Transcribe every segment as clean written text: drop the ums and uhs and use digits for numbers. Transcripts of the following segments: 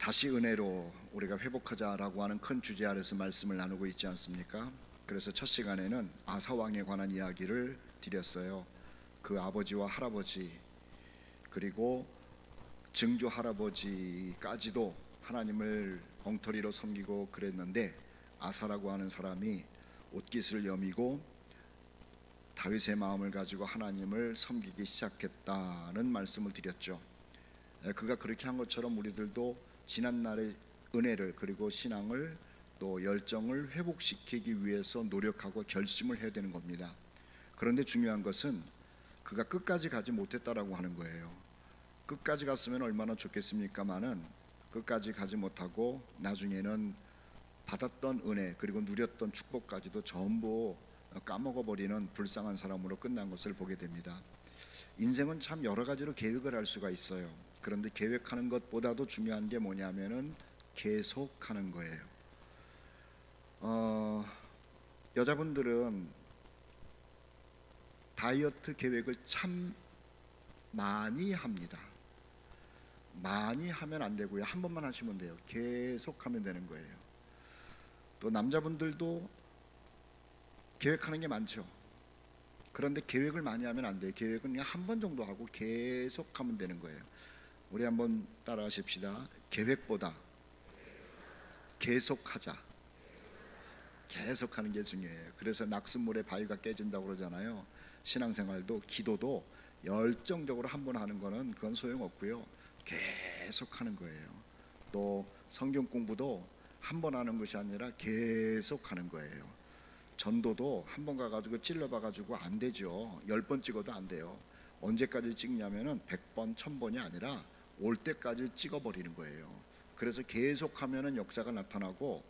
다시 은혜로 우리가 회복하자라고 하는 큰 주제 아래서 말씀을 나누고 있지 않습니까? 그래서 첫 시간에는 아사왕에 관한 이야기를 드렸어요. 그 아버지와 할아버지 그리고 증조 할아버지까지도 하나님을 엉터리로 섬기고 그랬는데, 아사라고 하는 사람이 옷깃을 여미고 다윗의 마음을 가지고 하나님을 섬기기 시작했다는 말씀을 드렸죠. 그가 그렇게 한 것처럼 우리들도 지난날의 은혜를 그리고 신앙을 또 열정을 회복시키기 위해서 노력하고 결심을 해야 되는 겁니다. 그런데 중요한 것은 그가 끝까지 가지 못했다라고 하는 거예요. 끝까지 갔으면 얼마나 좋겠습니까마는 끝까지 가지 못하고 나중에는 받았던 은혜 그리고 누렸던 축복까지도 전부 까먹어버리는 불쌍한 사람으로 끝난 것을 보게 됩니다. 인생은 참 여러 가지로 계획을 할 수가 있어요. 그런데 계획하는 것보다도 중요한 게 뭐냐면은 계속하는 거예요. 여자분들은 다이어트 계획을 참 많이 합니다. 많이 하면 안 되고요. 한 번만 하시면 돼요. 계속하면 되는 거예요. 또 남자분들도 계획하는 게 많죠. 그런데 계획을 많이 하면 안 돼요. 계획은 그냥 한 번 정도 하고 계속하면 되는 거예요. 우리 한번 따라 하십시다. 계획보다 계속하자. 계속하는 게 중요해요. 그래서 낙숫물에 바위가 깨진다고 그러잖아요. 신앙생활도 기도도 열정적으로 한 번 하는 거는 그건 소용없고요. 계속하는 거예요. 또 성경 공부도 한 번 하는 것이 아니라 계속하는 거예요. 전도도 한 번 가가지고 찔러봐가지고 안 되죠. 10번 찍어도 안 돼요. 언제까지 찍냐면은 100번, 1000번이 아니라 올 때까지 찍어버리는 거예요. 그래서 계속하면은 역사가 나타나고,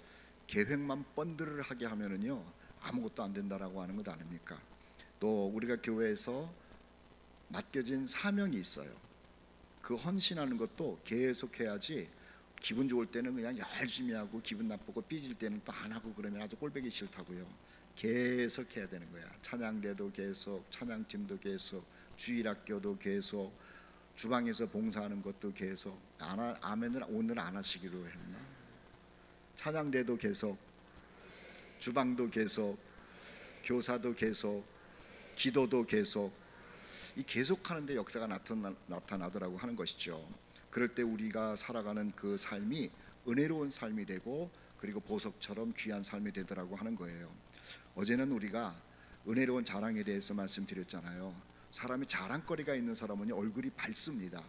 계획만 번들하게 하면은요 아무것도 안 된다라고 하는 것 아닙니까? 또 우리가 교회에서 맡겨진 사명이 있어요. 그 헌신하는 것도 계속해야지. 기분 좋을 때는 그냥 열심히 하고 기분 나쁘고 삐질 때는 또 안 하고 그러면 아주 꼴보기 싫다고요. 계속 해야 되는 거야. 찬양대도 계속, 찬양팀도 계속, 주일학교도 계속, 주방에서 봉사하는 것도 계속. 아멘을 오늘 안 하시기로 했나? 찬양대도 계속, 주방도 계속, 교사도 계속, 기도도 계속. 이 계속하는데 역사가 나타나더라고 하는 것이죠. 그럴 때 우리가 살아가는 그 삶이 은혜로운 삶이 되고, 그리고 보석처럼 귀한 삶이 되더라고 하는 거예요. 어제는 우리가 은혜로운 자랑에 대해서 말씀드렸잖아요. 사람이 자랑거리가 있는 사람은 얼굴이 밝습니다.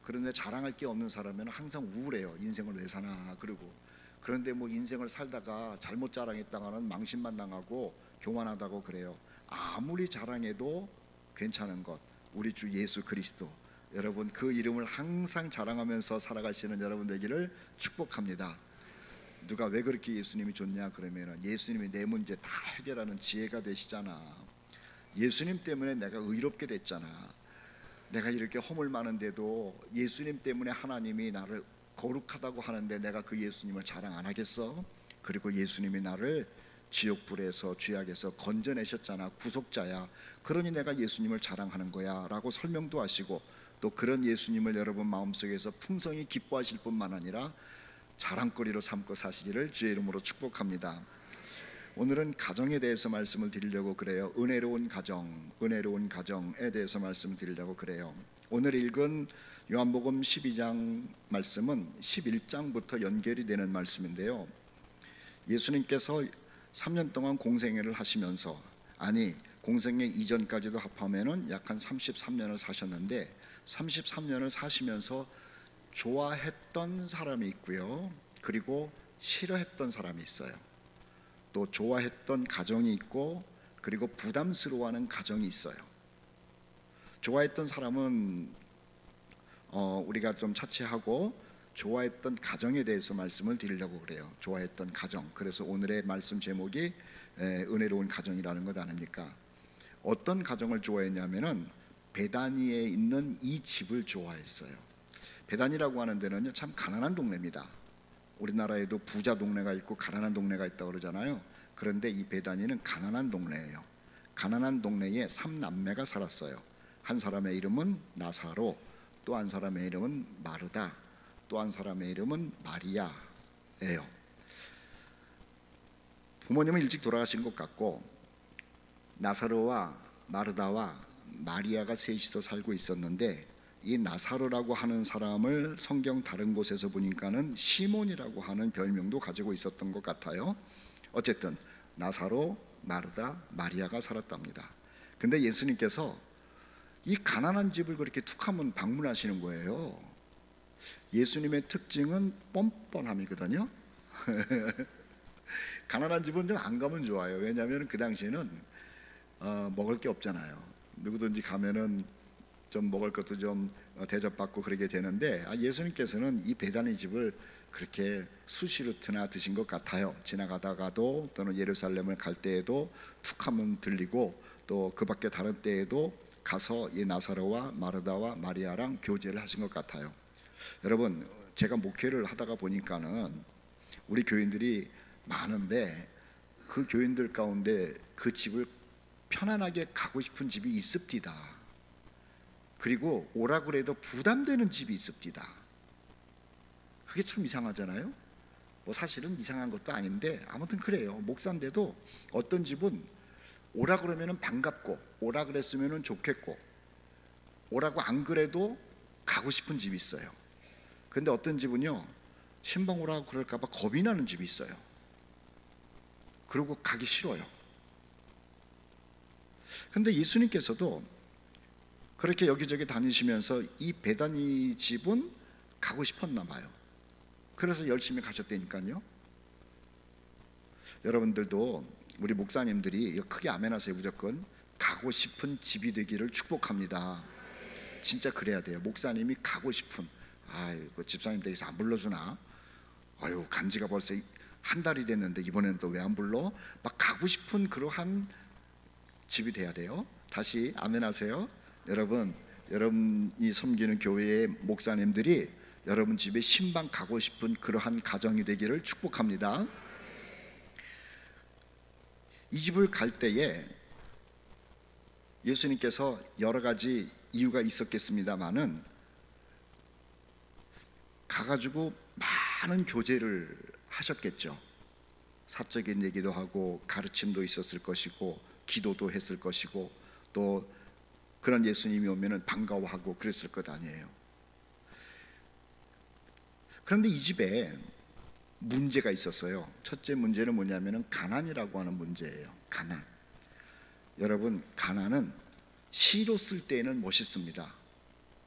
그런데 자랑할 게 없는 사람은 항상 우울해요. 인생을 왜 사나 그러고. 그런데 뭐 인생을 살다가 잘못 자랑했다가는 망신만 당하고 교만하다고 그래요. 아무리 자랑해도 괜찮은 것, 우리 주 예수 그리스도, 여러분 그 이름을 항상 자랑하면서 살아가시는 여러분 되기를 축복합니다. 누가 왜 그렇게 예수님이 좋냐 그러면 예수님이 내 문제 다 해결하는 지혜가 되시잖아. 예수님 때문에 내가 의롭게 됐잖아. 내가 이렇게 허물 많은데도 예수님 때문에 하나님이 나를 거룩하다고 하는데 내가 그 예수님을 자랑 안 하겠어? 그리고 예수님이 나를 지옥불에서 죄악에서 건져내셨잖아. 구속자야. 그러니 내가 예수님을 자랑하는 거야 라고 설명도 하시고, 또 그런 예수님을 여러분 마음속에서 풍성히 기뻐하실 뿐만 아니라 자랑거리로 삼고 사시기를 주의 이름으로 축복합니다. 오늘은 가정에 대해서 말씀을 드리려고 그래요. 은혜로운 가정, 은혜로운 가정에 대해서 말씀을 드리려고 그래요. 오늘 읽은 요한복음 12장 말씀은 11장부터 연결이 되는 말씀인데요, 예수님께서 3년 동안 공생애를 하시면서, 아니 공생애 이전까지도 합하면은 약 한 33년을 사셨는데, 33년을 사시면서 좋아했던 사람이 있고요, 그리고 싫어했던 사람이 있어요. 또 좋아했던 가정이 있고, 그리고 부담스러워하는 가정이 있어요. 좋아했던 사람은 우리가 좀 차치하고, 좋아했던 가정에 대해서 말씀을 드리려고 그래요. 좋아했던 가정. 그래서 오늘의 말씀 제목이 은혜로운 가정이라는 것 아닙니까? 어떤 가정을 좋아했냐면은 베다니에 있는 이 집을 좋아했어요. 베다니라고 하는 데는요 참 가난한 동네입니다. 우리나라에도 부자 동네가 있고 가난한 동네가 있다고 그러잖아요. 그런데 이 베다니는 가난한 동네예요. 가난한 동네에 3남매가 살았어요. 한 사람의 이름은 나사로, 또 한 사람의 이름은 마르다, 또 한 사람의 이름은 마리아예요. 부모님은 일찍 돌아가신 것 같고 나사로와 마르다와 마리아가 셋이서 살고 있었는데, 이 나사로라고 하는 사람을 성경 다른 곳에서 보니까는 시몬이라고 하는 별명도 가지고 있었던 것 같아요. 어쨌든 나사로, 마르다, 마리아가 살았답니다. 근데 예수님께서 이 가난한 집을 그렇게 툭 하면 방문하시는 거예요. 예수님의 특징은 뻔뻔함이거든요. 가난한 집은 좀 안 가면 좋아요. 왜냐하면 그 당시에는 먹을 게 없잖아요. 누구든지 가면은 좀 먹을 것도 좀 대접받고 그러게 되는데, 예수님께서는 이 베다니 집을 그렇게 수시루트나 드신 것 같아요. 지나가다가도 또는 예루살렘을 갈 때에도 툭 하면 들리고, 또 그 밖에 다른 때에도 가서 이 나사로와 마르다와 마리아랑 교제를 하신 것 같아요. 여러분, 제가 목회를 하다가 보니까는 우리 교인들이 많은데 그 교인들 가운데 그 집을 편안하게 가고 싶은 집이 있습니다. 그리고 오라 그래도 부담되는 집이 있습니다. 그게 참 이상하잖아요. 뭐 사실은 이상한 것도 아닌데 아무튼 그래요. 목사인데도 어떤 집은 오라 그러면은 반갑고, 오라 그랬으면은 좋겠고, 오라고 안 그래도 가고 싶은 집이 있어요. 근데 어떤 집은요, 신방 오라고 그럴까 봐 겁이 나는 집이 있어요. 그리고 가기 싫어요. 근데 예수님께서도 그렇게 여기저기 다니시면서 이 베다니 집은 가고 싶었나 봐요. 그래서 열심히 가셨다니까요. 여러분들도, 우리 목사님들이 크게 아멘하세요. 무조건 가고 싶은 집이 되기를 축복합니다. 진짜 그래야 돼요. 목사님이 가고 싶은, 아이고 집사님 댁에서 안 불러주나? 아유, 간지가 벌써 한 달이 됐는데 이번에는 또 왜 안 불러? 막 가고 싶은 그러한 집이 돼야 돼요. 다시 아멘하세요. 여러분이 섬기는 교회의 목사님들이 여러분 집에 신방 가고 싶은 그러한 가정이 되기를 축복합니다. 이 집을 갈 때에 예수님께서 여러 가지 이유가 있었겠습니다마는 가가지고 많은 교제를 하셨겠죠. 사적인 얘기도 하고 가르침도 있었을 것이고 기도도 했을 것이고, 또 그런 예수님이 오면은 반가워하고 그랬을 것 아니에요. 그런데 이 집에 문제가 있었어요. 첫째 문제는 뭐냐면은 가난이라고 하는 문제예요. 가난. 여러분, 가난은 시로 쓸 때에는 멋있습니다.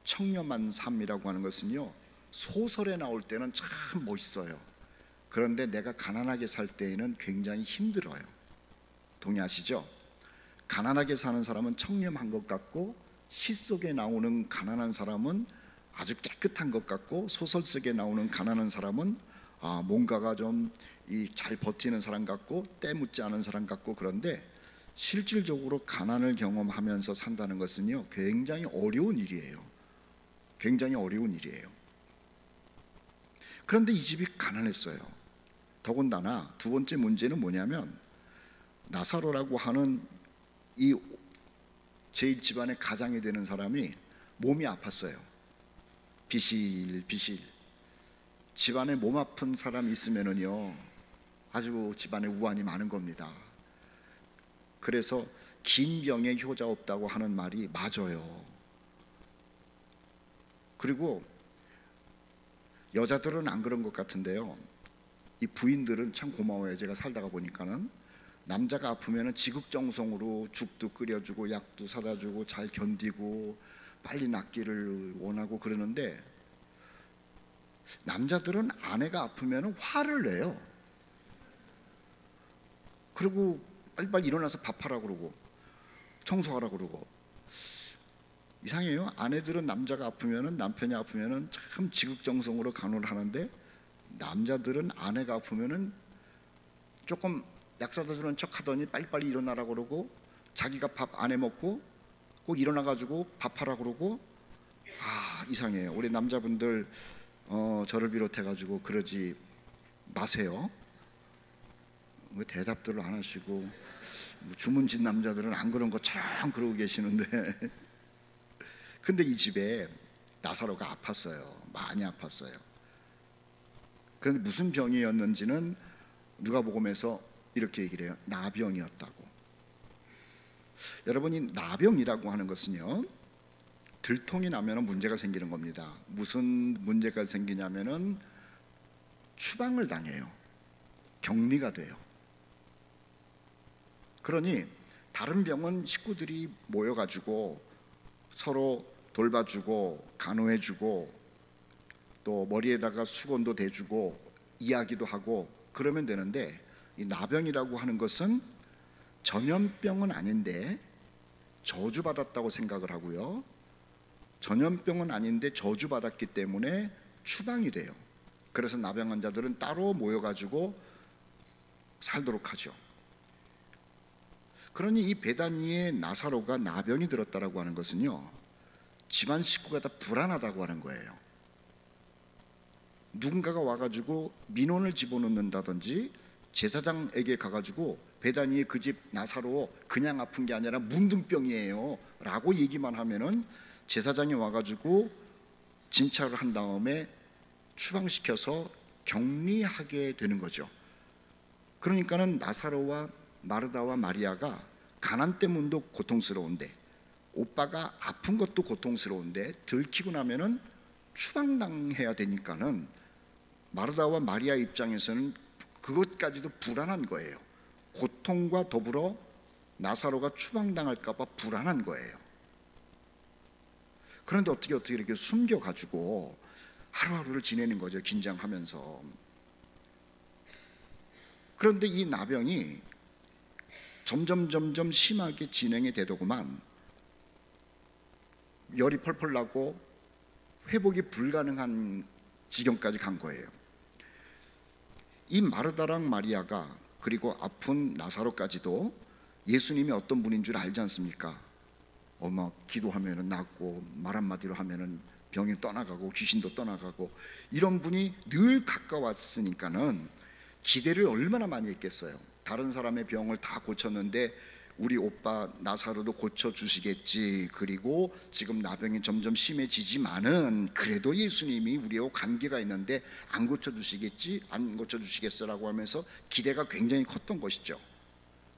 청렴한 삶이라고 하는 것은요, 소설에 나올 때는 참 멋있어요. 그런데 내가 가난하게 살 때에는 굉장히 힘들어요. 동의하시죠? 가난하게 사는 사람은 청렴한 것 같고, 시 속에 나오는 가난한 사람은 아주 깨끗한 것 같고, 소설 속에 나오는 가난한 사람은 뭔가가 좀 잘 버티는 사람 같고 때 묻지 않은 사람 같고, 그런데 실질적으로 가난을 경험하면서 산다는 것은요, 굉장히 어려운 일이에요. 굉장히 어려운 일이에요. 그런데 이 집이 가난했어요. 더군다나 두 번째 문제는 뭐냐면, 나사로라고 하는 이 제 집안의 가장이 되는 사람이 몸이 아팠어요. 비실비실. 집안에 몸 아픈 사람이 있으면은요, 아주 집안에 우환이 많은 겁니다. 그래서 긴 병에 효자 없다고 하는 말이 맞아요. 그리고 여자들은 안 그런 것 같은데요, 이 부인들은 참 고마워요. 제가 살다가 보니까는 남자가 아프면은 지극정성으로 죽도 끓여주고 약도 사다 주고 잘 견디고 빨리 낫기를 원하고 그러는데, 남자들은 아내가 아프면은 화를 내요. 그리고 빨리빨리 일어나서 밥하라 그러고 청소하라 그러고. 이상해요. 아내들은 남자가 아프면은, 남편이 아프면은 참 지극정성으로 간호를 하는데, 남자들은 아내가 아프면은 조금 약 사다 주는 척 하더니 빨리빨리 일어나라 그러고, 자기가 밥 안 해 먹고 꼭 일어나 가지고 밥하라 그러고. 이상해요. 우리 남자분들 저를 비롯해 가지고 그러지 마세요. 왜 대답들을 안 하시고, 주문진 남자들은 안 그런 것처럼 그러고 계시는데 근데 이 집에 나사로가 아팠어요. 많이 아팠어요. 그런데 무슨 병이었는지는 누가복음에서 이렇게 얘기를 해요. 나병이었다고. 여러분, 이 나병이라고 하는 것은요, 들통이 나면 문제가 생기는 겁니다. 무슨 문제가 생기냐면은 추방을 당해요. 격리가 돼요. 그러니 다른 병은 식구들이 모여가지고 서로 돌봐주고 간호해주고 또 머리에다가 수건도 대주고 이야기도 하고 그러면 되는데, 이 나병이라고 하는 것은 전염병은 아닌데 저주받았다고 생각을 하고요, 전염병은 아닌데 저주받았기 때문에 추방이 돼요. 그래서 나병 환자들은 따로 모여가지고 살도록 하죠. 그러니 이 베다니의 나사로가 나병이 들었다라고 하는 것은요, 집안 식구가 다 불안하다고 하는 거예요. 누군가가 와가지고 민원을 집어넣는다든지 제사장에게 가가지고 베다니의 그 집 나사로 그냥 아픈 게 아니라 문둥병이에요 라고 얘기만 하면은 제사장이 와가지고 진찰을 한 다음에 추방시켜서 격리하게 되는 거죠. 그러니까는 나사로와 마르다와 마리아가 가난 때문도 고통스러운데, 오빠가 아픈 것도 고통스러운데 들키고 나면은 추방당해야 되니까는 마르다와 마리아 입장에서는 그것까지도 불안한 거예요. 고통과 더불어 나사로가 추방당할까 봐 불안한 거예요. 그런데 어떻게 이렇게 숨겨가지고 하루하루를 지내는 거죠, 긴장하면서. 그런데 이 나병이 점점 심하게 진행이 되더구만 열이 펄펄 나고 회복이 불가능한 지경까지 간 거예요. 이 마르다랑 마리아가 그리고 아픈 나사로까지도 예수님이 어떤 분인 줄 알지 않습니까? 기도하면은 낫고 말 한마디로 하면은 병이 떠나가고 귀신도 떠나가고 이런 분이 늘 가까웠으니까는 기대를 얼마나 많이 했겠어요. 다른 사람의 병을 다 고쳤는데 우리 오빠 나사로도 고쳐주시겠지, 그리고 지금 나병이 점점 심해지지만은 그래도 예수님이 우리하고 관계가 있는데 안 고쳐주시겠지, 안 고쳐주시겠어라고 하면서 기대가 굉장히 컸던 것이죠.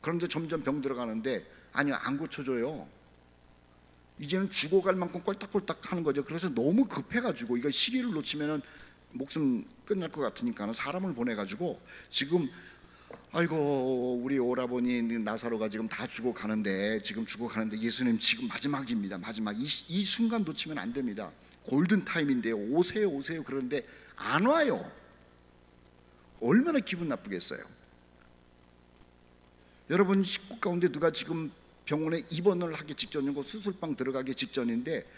그런데 점점 병 들어가는데 아니요, 안 고쳐줘요. 이제는 죽어갈 만큼 꼴딱꼴딱 하는 거죠. 그래서 너무 급해가지고 이거 시기를 놓치면은 목숨 끝날 것 같으니까 사람을 보내가지고 지금 아이고 우리 오라버니 나사로가 지금 다 죽어가는데 예수님 지금 마지막입니다. 마지막 이 순간 놓치면 안 됩니다. 골든타임인데요. 오세요. 그런데 안 와요. 얼마나 기분 나쁘겠어요. 여러분 식구 가운데 누가 지금 병원에 입원을 하기 직전이고 수술방 들어가기 직전인데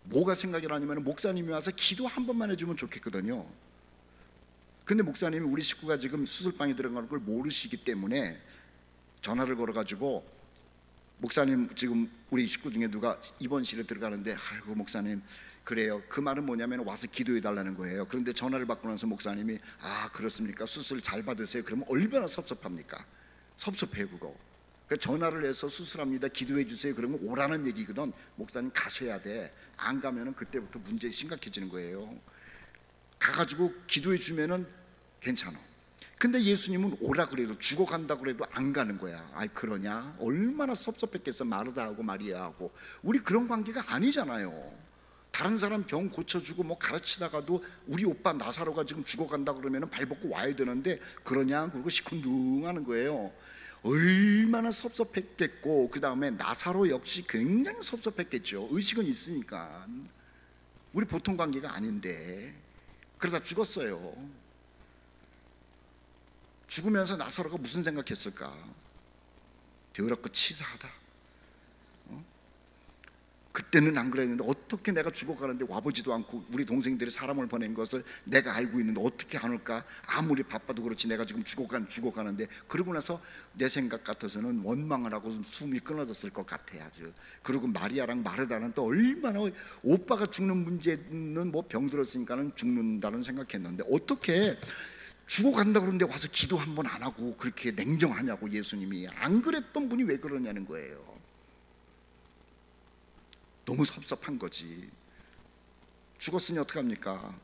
뭐가 생각이 나냐면 목사님이 와서 기도 한 번만 해주면 좋겠거든요. 근데 목사님이 우리 식구가 지금 수술방에 들어가는 걸 모르시기 때문에 전화를 걸어가지고 목사님 지금 우리 식구 중에 누가 입원실에 들어가는데 아이고 목사님 그래요. 그 말은 뭐냐면 와서 기도해 달라는 거예요. 그런데 전화를 받고 나서 목사님이 아 그렇습니까? 수술 잘 받으세요. 그러면 얼마나 섭섭합니까? 섭섭해요 그거. 전화를 해서 수술합니다 기도해 주세요 그러면 오라는 얘기거든. 목사님 가셔야 돼. 안 가면은 그때부터 문제 심각해지는 거예요. 가가지고 기도해 주면은 괜찮아. 근데 예수님은 오라 그래도 죽어간다 그래도 안 가는 거야. 아이 그러냐? 얼마나 섭섭했겠어. 마르다하고 마리아하고. 우리 그런 관계가 아니잖아요. 다른 사람 병 고쳐주고 뭐 가르치다가도 우리 오빠 나사로가 지금 죽어간다 그러면은 발벗고 와야 되는데 그러냐? 그러고 시큰둥하는 거예요. 얼마나 섭섭했겠고 그 다음에 나사로 역시 굉장히 섭섭했겠죠. 의식은 있으니까. 우리 보통 관계가 아닌데 그러다 죽었어요. 죽으면서 나사로가 무슨 생각했을까? 더럽고 치사하다. 그때는 안 그랬는데 어떻게 내가 죽어가는데 와보지도 않고 우리 동생들이 사람을 보낸 것을 내가 알고 있는데 어떻게 안 올까? 아무리 바빠도 그렇지 내가 지금 죽어가는데. 그러고 나서 내 생각 같아서는 원망을 하고 숨이 끊어졌을 것 같아 아주. 그리고 마리아랑 마르다는 또 얼마나 오빠가 죽는 문제는 뭐 병 들었으니까는 죽는다는 생각했는데 어떻게 죽어간다 그러는데 와서 기도 한 번 안 하고 그렇게 냉정하냐고. 예수님이 안 그랬던 분이 왜 그러냐는 거예요. 너무 섭섭한 거지. 죽었으니 어떡합니까?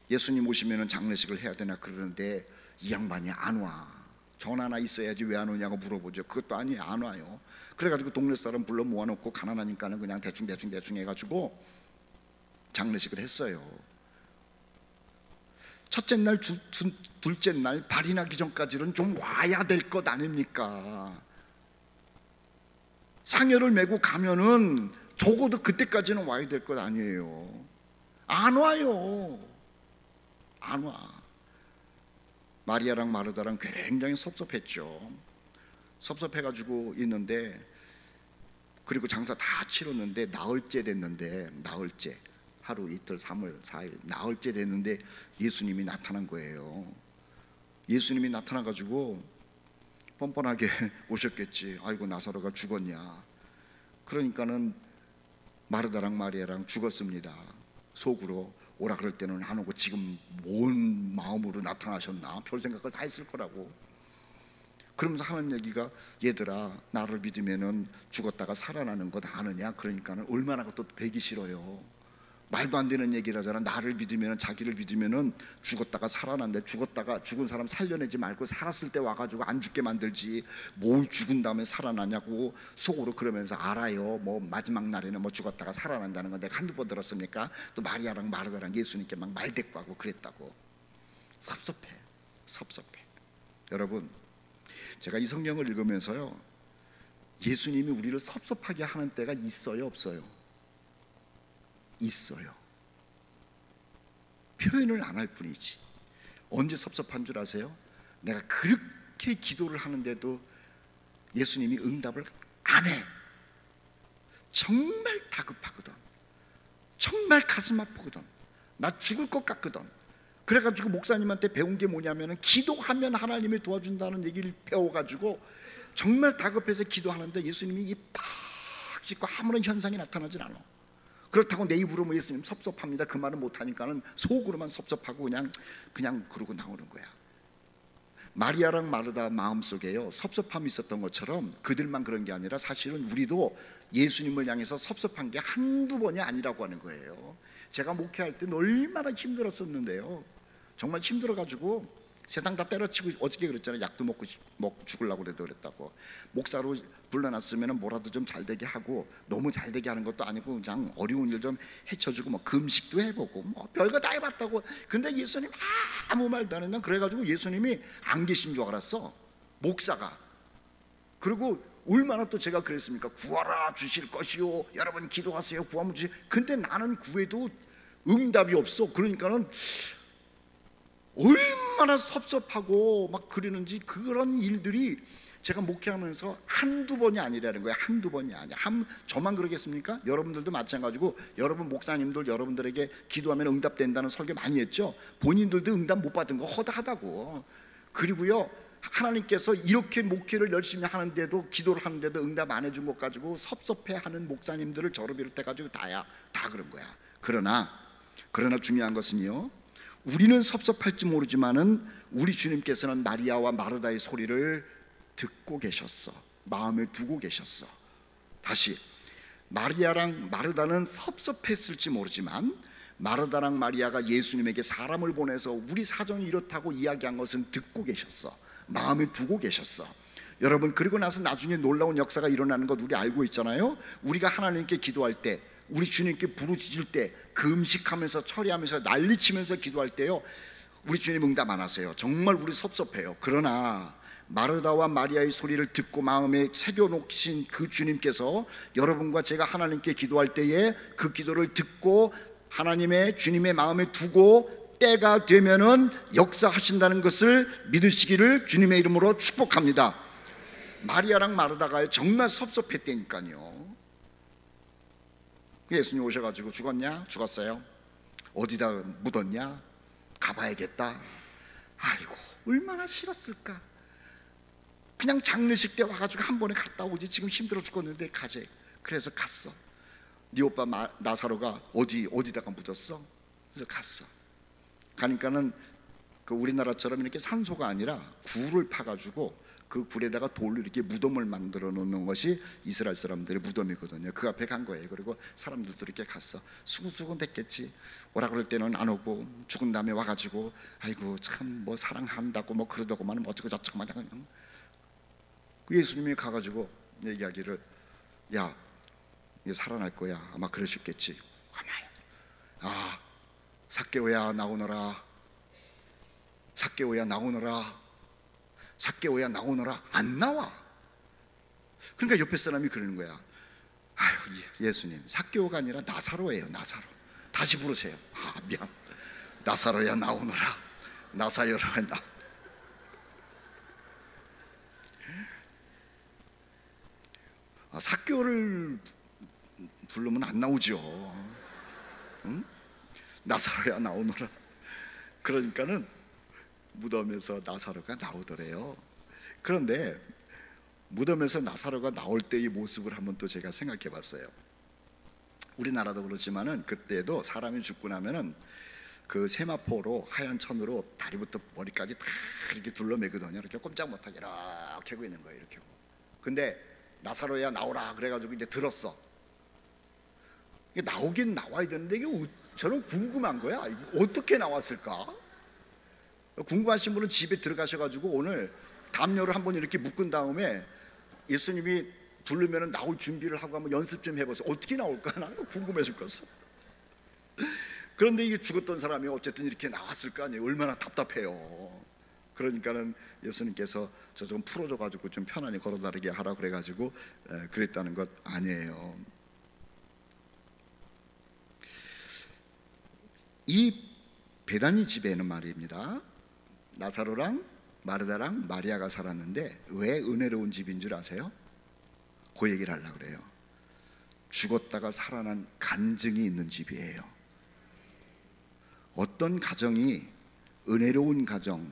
예수님 오시면 장례식을 해야 되나 그러는데 이 양반이 안 와. 전화나 있어야지 왜 안 오냐고 물어보죠. 그것도 아니에요. 안 와요. 그래가지고 동네 사람 불러 모아놓고 가난하니까는 그냥 대충 해가지고 장례식을 했어요. 첫째 날, 둘째 날 발이 나기 전까지는 좀 와야 될 것 아닙니까? 상여를 메고 가면은 적어도 그때까지는 와야 될 것 아니에요. 안 와요. 안 와. 마리아랑 마르다랑 굉장히 섭섭했죠. 섭섭해가지고 있는데, 그리고 장사 다 치렀는데 나흘째 됐는데, 나흘째, 하루 이틀 3일 4일 나흘째 됐는데 예수님이 나타난 거예요. 예수님이 나타나가지고 뻔뻔하게 오셨겠지. 아이고 나사로가 죽었냐. 그러니까는 마르다랑 마리아랑 죽었습니다. 속으로 오라 그럴 때는 안 오고 지금 뭔 마음으로 나타나셨나, 별 생각을 다 했을 거라고. 그러면서 하는 얘기가, 얘들아 나를 믿으면은 죽었다가 살아나는 것 아느냐. 그러니까는 얼마나 또 배기 싫어요. 말도 안 되는 얘기를 하잖아. 나를 믿으면, 자기를 믿으면은 죽었다가 살아난대. 죽은 사람 살려내지 말고 살았을 때 와가지고 안 죽게 만들지, 뭘 죽은 다음에 살아나냐고 속으로 그러면서, 알아요 뭐 마지막 날에는 뭐 죽었다가 살아난다는 건 내가 한두 번 들었습니까? 또 마리아랑 마르다랑 예수님께 막 말대꾸하고 그랬다고. 섭섭해. 여러분, 제가 이 성경을 읽으면서요, 예수님이 우리를 섭섭하게 하는 때가 있어요, 없어요? 있어요. 표현을 안 할 뿐이지. 언제 섭섭한 줄 아세요? 내가 그렇게 기도를 하는데도 예수님이 응답을 안 해. 정말 다급하거든. 정말 가슴 아프거든. 나 죽을 것 같거든. 그래가지고 목사님한테 배운 게 뭐냐면은, 기도하면 하나님이 도와준다는 얘기를 배워가지고 정말 다급해서 기도하는데 예수님이 입 탁 찢고 아무런 현상이 나타나질 않아. 그렇다고 내 입으로 뭐 예수님 섭섭합니다 그 말은 못하니까는 속으로만 섭섭하고 그냥 그러고 나오는 거야. 마리아랑 마르다 마음속에요, 섭섭함이 있었던 것처럼 그들만 그런 게 아니라 사실은 우리도 예수님을 향해서 섭섭한 게 한두 번이 아니라고 하는 거예요. 제가 목회할 때는 얼마나 힘들었었는데요. 정말 힘들어가지고 세상 다 때려치고, 어저께 그랬잖아요. 약도 먹고 죽으려고 그랬다고. 목사로 불러놨으면 뭐라도 좀 잘되게 하고, 너무 잘되게 하는 것도 아니고 그냥 어려운 일 좀 헤쳐주고, 뭐 금식도 해보고 뭐 별거 다 해봤다고. 근데 예수님 아무 말도 안 했나. 그래가지고 예수님이 안 계신 줄 알았어, 목사가. 그리고 얼마나 또 제가 그랬습니까? 구하라 주실 것이요, 여러분 기도하세요 구하면 주시. 근데 나는 구해도 응답이 없어. 그러니까는 얼마나 섭섭하고 막 그러는지. 그런 일들이 제가 목회하면서 한두 번이 아니라는 거예요. 한두 번이 아니야. 저만 그러겠습니까? 여러분들도 마찬가지고, 여러분 목사님들 여러분들에게 기도하면 응답된다는 설교 많이 했죠. 본인들도 응답 못 받은 거 허다하다고. 그리고요, 하나님께서 이렇게 목회를 열심히 하는데도, 기도를 하는데도 응답 안 해준 것 가지고 섭섭해하는 목사님들을 저를 비롯해가지고 다 그런 거야. 그러나 중요한 것은요, 우리는 섭섭할지 모르지만은 우리 주님께서는 마리아와 마르다의 소리를 듣고 계셨어. 마음에 두고 계셨어. 다시, 마리아랑 마르다는 섭섭했을지 모르지만 마르다랑 마리아가 예수님에게 사람을 보내서 우리 사정이 이렇다고 이야기한 것은 듣고 계셨어. 마음에 두고 계셨어. 여러분, 그리고 나서 나중에 놀라운 역사가 일어나는 것 우리 알고 있잖아요. 우리가 하나님께 기도할 때, 우리 주님께 부르짖을 때, 금식하면서 처리하면서 난리치면서 기도할 때요, 우리 주님 응답 안 하세요. 정말 우리 섭섭해요. 그러나 마르다와 마리아의 소리를 듣고 마음에 새겨놓으신 그 주님께서 여러분과 제가 하나님께 기도할 때에 그 기도를 듣고 하나님의, 주님의 마음에 두고 때가 되면은 역사하신다는 것을 믿으시기를 주님의 이름으로 축복합니다. 마리아랑 마르다가 정말 섭섭했다니까요. 예수님 오셔가지고, 죽었냐? 죽었어요. 어디다 묻었냐? 가봐야겠다. 아이고 얼마나 싫었을까. 그냥 장례식 때 와가지고 한 번에 갔다 오지, 지금 힘들어 죽었는데 가재. 그래서 갔어. 네 오빠 나사로가 어디다가 묻었어? 그래서 갔어. 가니까는 그 우리나라처럼 이렇게 산소가 아니라 굴을 파가지고 그 굴에다가 돌로 이렇게 무덤을 만들어 놓는 것이 이스라엘 사람들의 무덤이거든요. 그 앞에 간 거예요. 그리고 사람들도 이렇게 갔어. 수근수근 됐겠지. 오라 그럴 때는 안 오고 죽은 다음에 와가지고 아이고 참 뭐 사랑한다고 뭐 그러더구만 뭐 어쩌고 저쩌고 막 그냥. 그 예수님이 가가지고 얘기하기를 야 이제 살아날 거야. 아마 그러셨겠지. 아 삭개오야 나오너라. 삭개오야 나오너라. 삭개오야 나오너라. 안 나와. 그러니까 옆에 사람이 그러는 거야. 아유 예수님 삭개오가 아니라 나사로예요. 나사로. 다시 부르세요. 아 미안. 나사로야 나오너라. 나사로야 나. 삭개오를 부르면 안 나오죠. 응? 나사로야 나오너라. 그러니까는 무덤에서 나사로가 나오더래요. 그런데 무덤에서 나사로가 나올 때의 모습을 한번 또 제가 생각해 봤어요. 우리나라도 그렇지만은 그때도 사람이 죽고 나면은 그 세마포로 하얀 천으로 다리부터 머리까지 다 이렇게 둘러매거든요. 이렇게 꼼짝 못하게 이렇게 하고 있는 거예요. 이렇게. 근데 나사로야 나오라 그래가지고 이제 들었어. 이게 나오긴 나와야 되는데 이게 저는 궁금한 거야. 이게 어떻게 나왔을까? 궁금하신 분은 집에 들어가셔가지고 오늘 담요를 한번 이렇게 묶은 다음에 예수님이 부르면 나올 준비를 하고 한번 연습 좀 해보세요. 어떻게 나올까? 나는 궁금해 죽겠어. 그런데 이게 죽었던 사람이 어쨌든 이렇게 나왔을 거 아니에요. 얼마나 답답해요. 그러니까는 예수님께서 저 좀 풀어줘가지고 좀 편안히 걸어다니게 하라 그래가지고 그랬다는 것 아니에요. 이 베다니 집에는 말입니다. 나사로랑 마르다랑 마리아가 살았는데 왜 은혜로운 집인 줄 아세요? 그 얘기를 하려고 그래요. 죽었다가 살아난 간증이 있는 집이에요. 어떤 가정이 은혜로운 가정,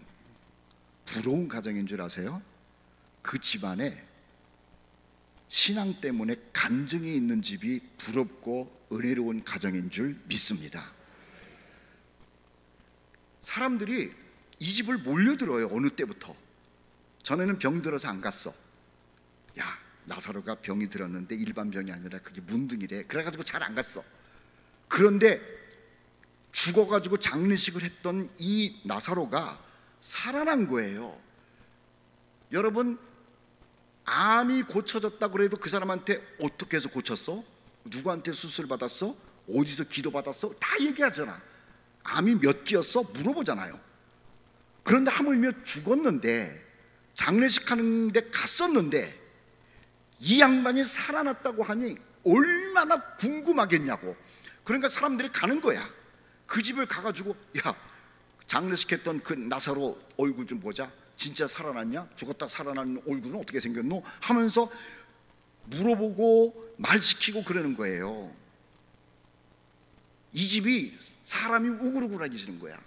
부러운 가정인 줄 아세요? 그 집안에 신앙 때문에 간증이 있는 집이 부럽고 은혜로운 가정인 줄 믿습니다. 사람들이 이 집을 몰려들어요. 어느 때부터. 전에는 병 들어서 안 갔어. 야 나사로가 병이 들었는데 일반 병이 아니라 그게 문둥이래. 그래가지고 잘 안 갔어. 그런데 죽어가지고 장례식을 했던 이 나사로가 살아난 거예요. 여러분 암이 고쳐졌다고 그래도 그 사람한테 어떻게 해서 고쳤어? 누구한테 수술 받았어? 어디서 기도 받았어? 다 얘기하잖아. 암이 몇 기였어? 물어보잖아요. 그런데 하물며 죽었는데 장례식 하는데 갔었는데 이 양반이 살아났다고 하니 얼마나 궁금하겠냐고. 그러니까 사람들이 가는 거야. 그 집을 가가지고 야 장례식 했던 그 나사로 얼굴 좀 보자. 진짜 살아났냐? 죽었다 살아난 얼굴은 어떻게 생겼노? 하면서 물어보고 말시키고 그러는 거예요. 이 집이 사람이 우글우글해지는 거야.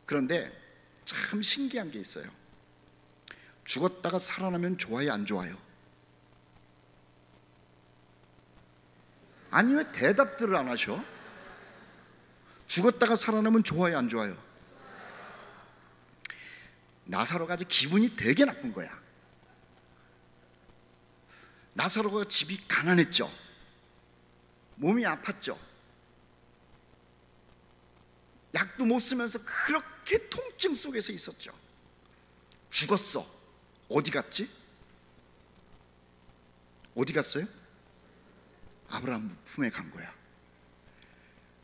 그런데 참 신기한 게 있어요. 죽었다가 살아나면 좋아요, 안 좋아요? 아니 왜 대답들을 안 하셔? 죽었다가 살아나면 좋아요, 안 좋아요? 나사로가 아주 기분이 되게 나쁜 거야. 나사로가 집이 가난했죠. 몸이 아팠죠. 약도 못 쓰면서 그렇게 통증 속에서 있었죠. 죽었어. 어디 갔지? 어디 갔어요? 아브라함 품에 간 거야.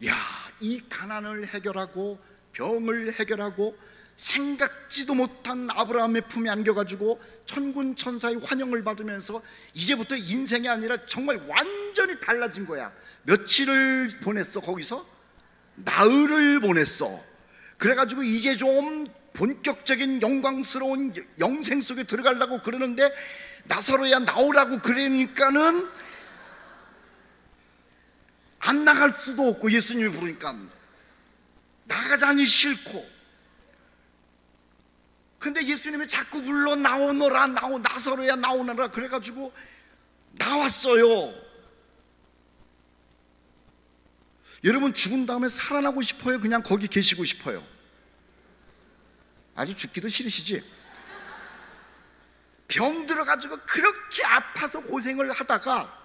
야, 이 가난을 해결하고 병을 해결하고 생각지도 못한 아브라함의 품에 안겨가지고 천군 천사의 환영을 받으면서 이제부터 인생이 아니라 정말 완전히 달라진 거야. 며칠을 보냈어 거기서? 나흘을 보냈어. 그래가지고 이제 좀 본격적인 영광스러운 영생 속에 들어가려고 그러는데 나사로야 나오라고 그러니까는 안 나갈 수도 없고 예수님이 부르니까 나가자니 싫고. 근데 예수님이 자꾸 불러 나오너라 나사로야 나오너라 그래가지고 나왔어요. 여러분 죽은 다음에 살아나고 싶어요? 그냥 거기 계시고 싶어요? 아주 죽기도 싫으시지? 병 들어가지고 그렇게 아파서 고생을 하다가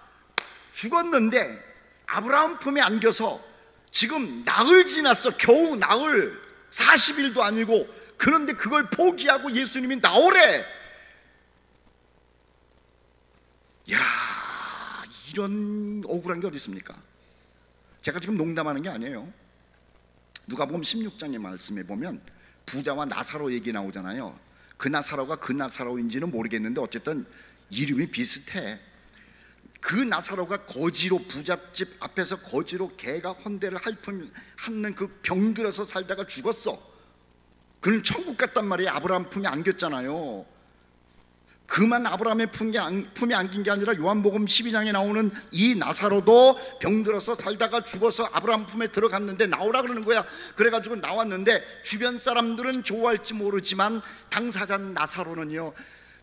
죽었는데 아브라함 품에 안겨서 지금 나흘 지났어. 겨우 나흘, 40일도 아니고. 그런데 그걸 포기하고 예수님이 나오래. 야, 이런 억울한 게 어디 있습니까? 제가 지금 농담하는 게 아니에요. 누가복음 16장의 말씀에 보면 부자와 나사로 얘기 나오잖아요. 그 나사로가 그 나사로인지는 모르겠는데 어쨌든 이름이 비슷해. 그 나사로가 거지로, 부잣집 앞에서 거지로 개가 헌대를 핥는 그 병들어서 살다가 죽었어. 그는 천국 갔단 말이에요. 아브라함 품에 안겼잖아요. 그만 아브라함의 품에 안긴 게 아니라 요한복음 12장에 나오는 이 나사로도 병들어서 살다가 죽어서 아브라함 품에 들어갔는데 나오라 그러는 거야. 그래가지고 나왔는데 주변 사람들은 좋아할지 모르지만 당사자 나사로는요,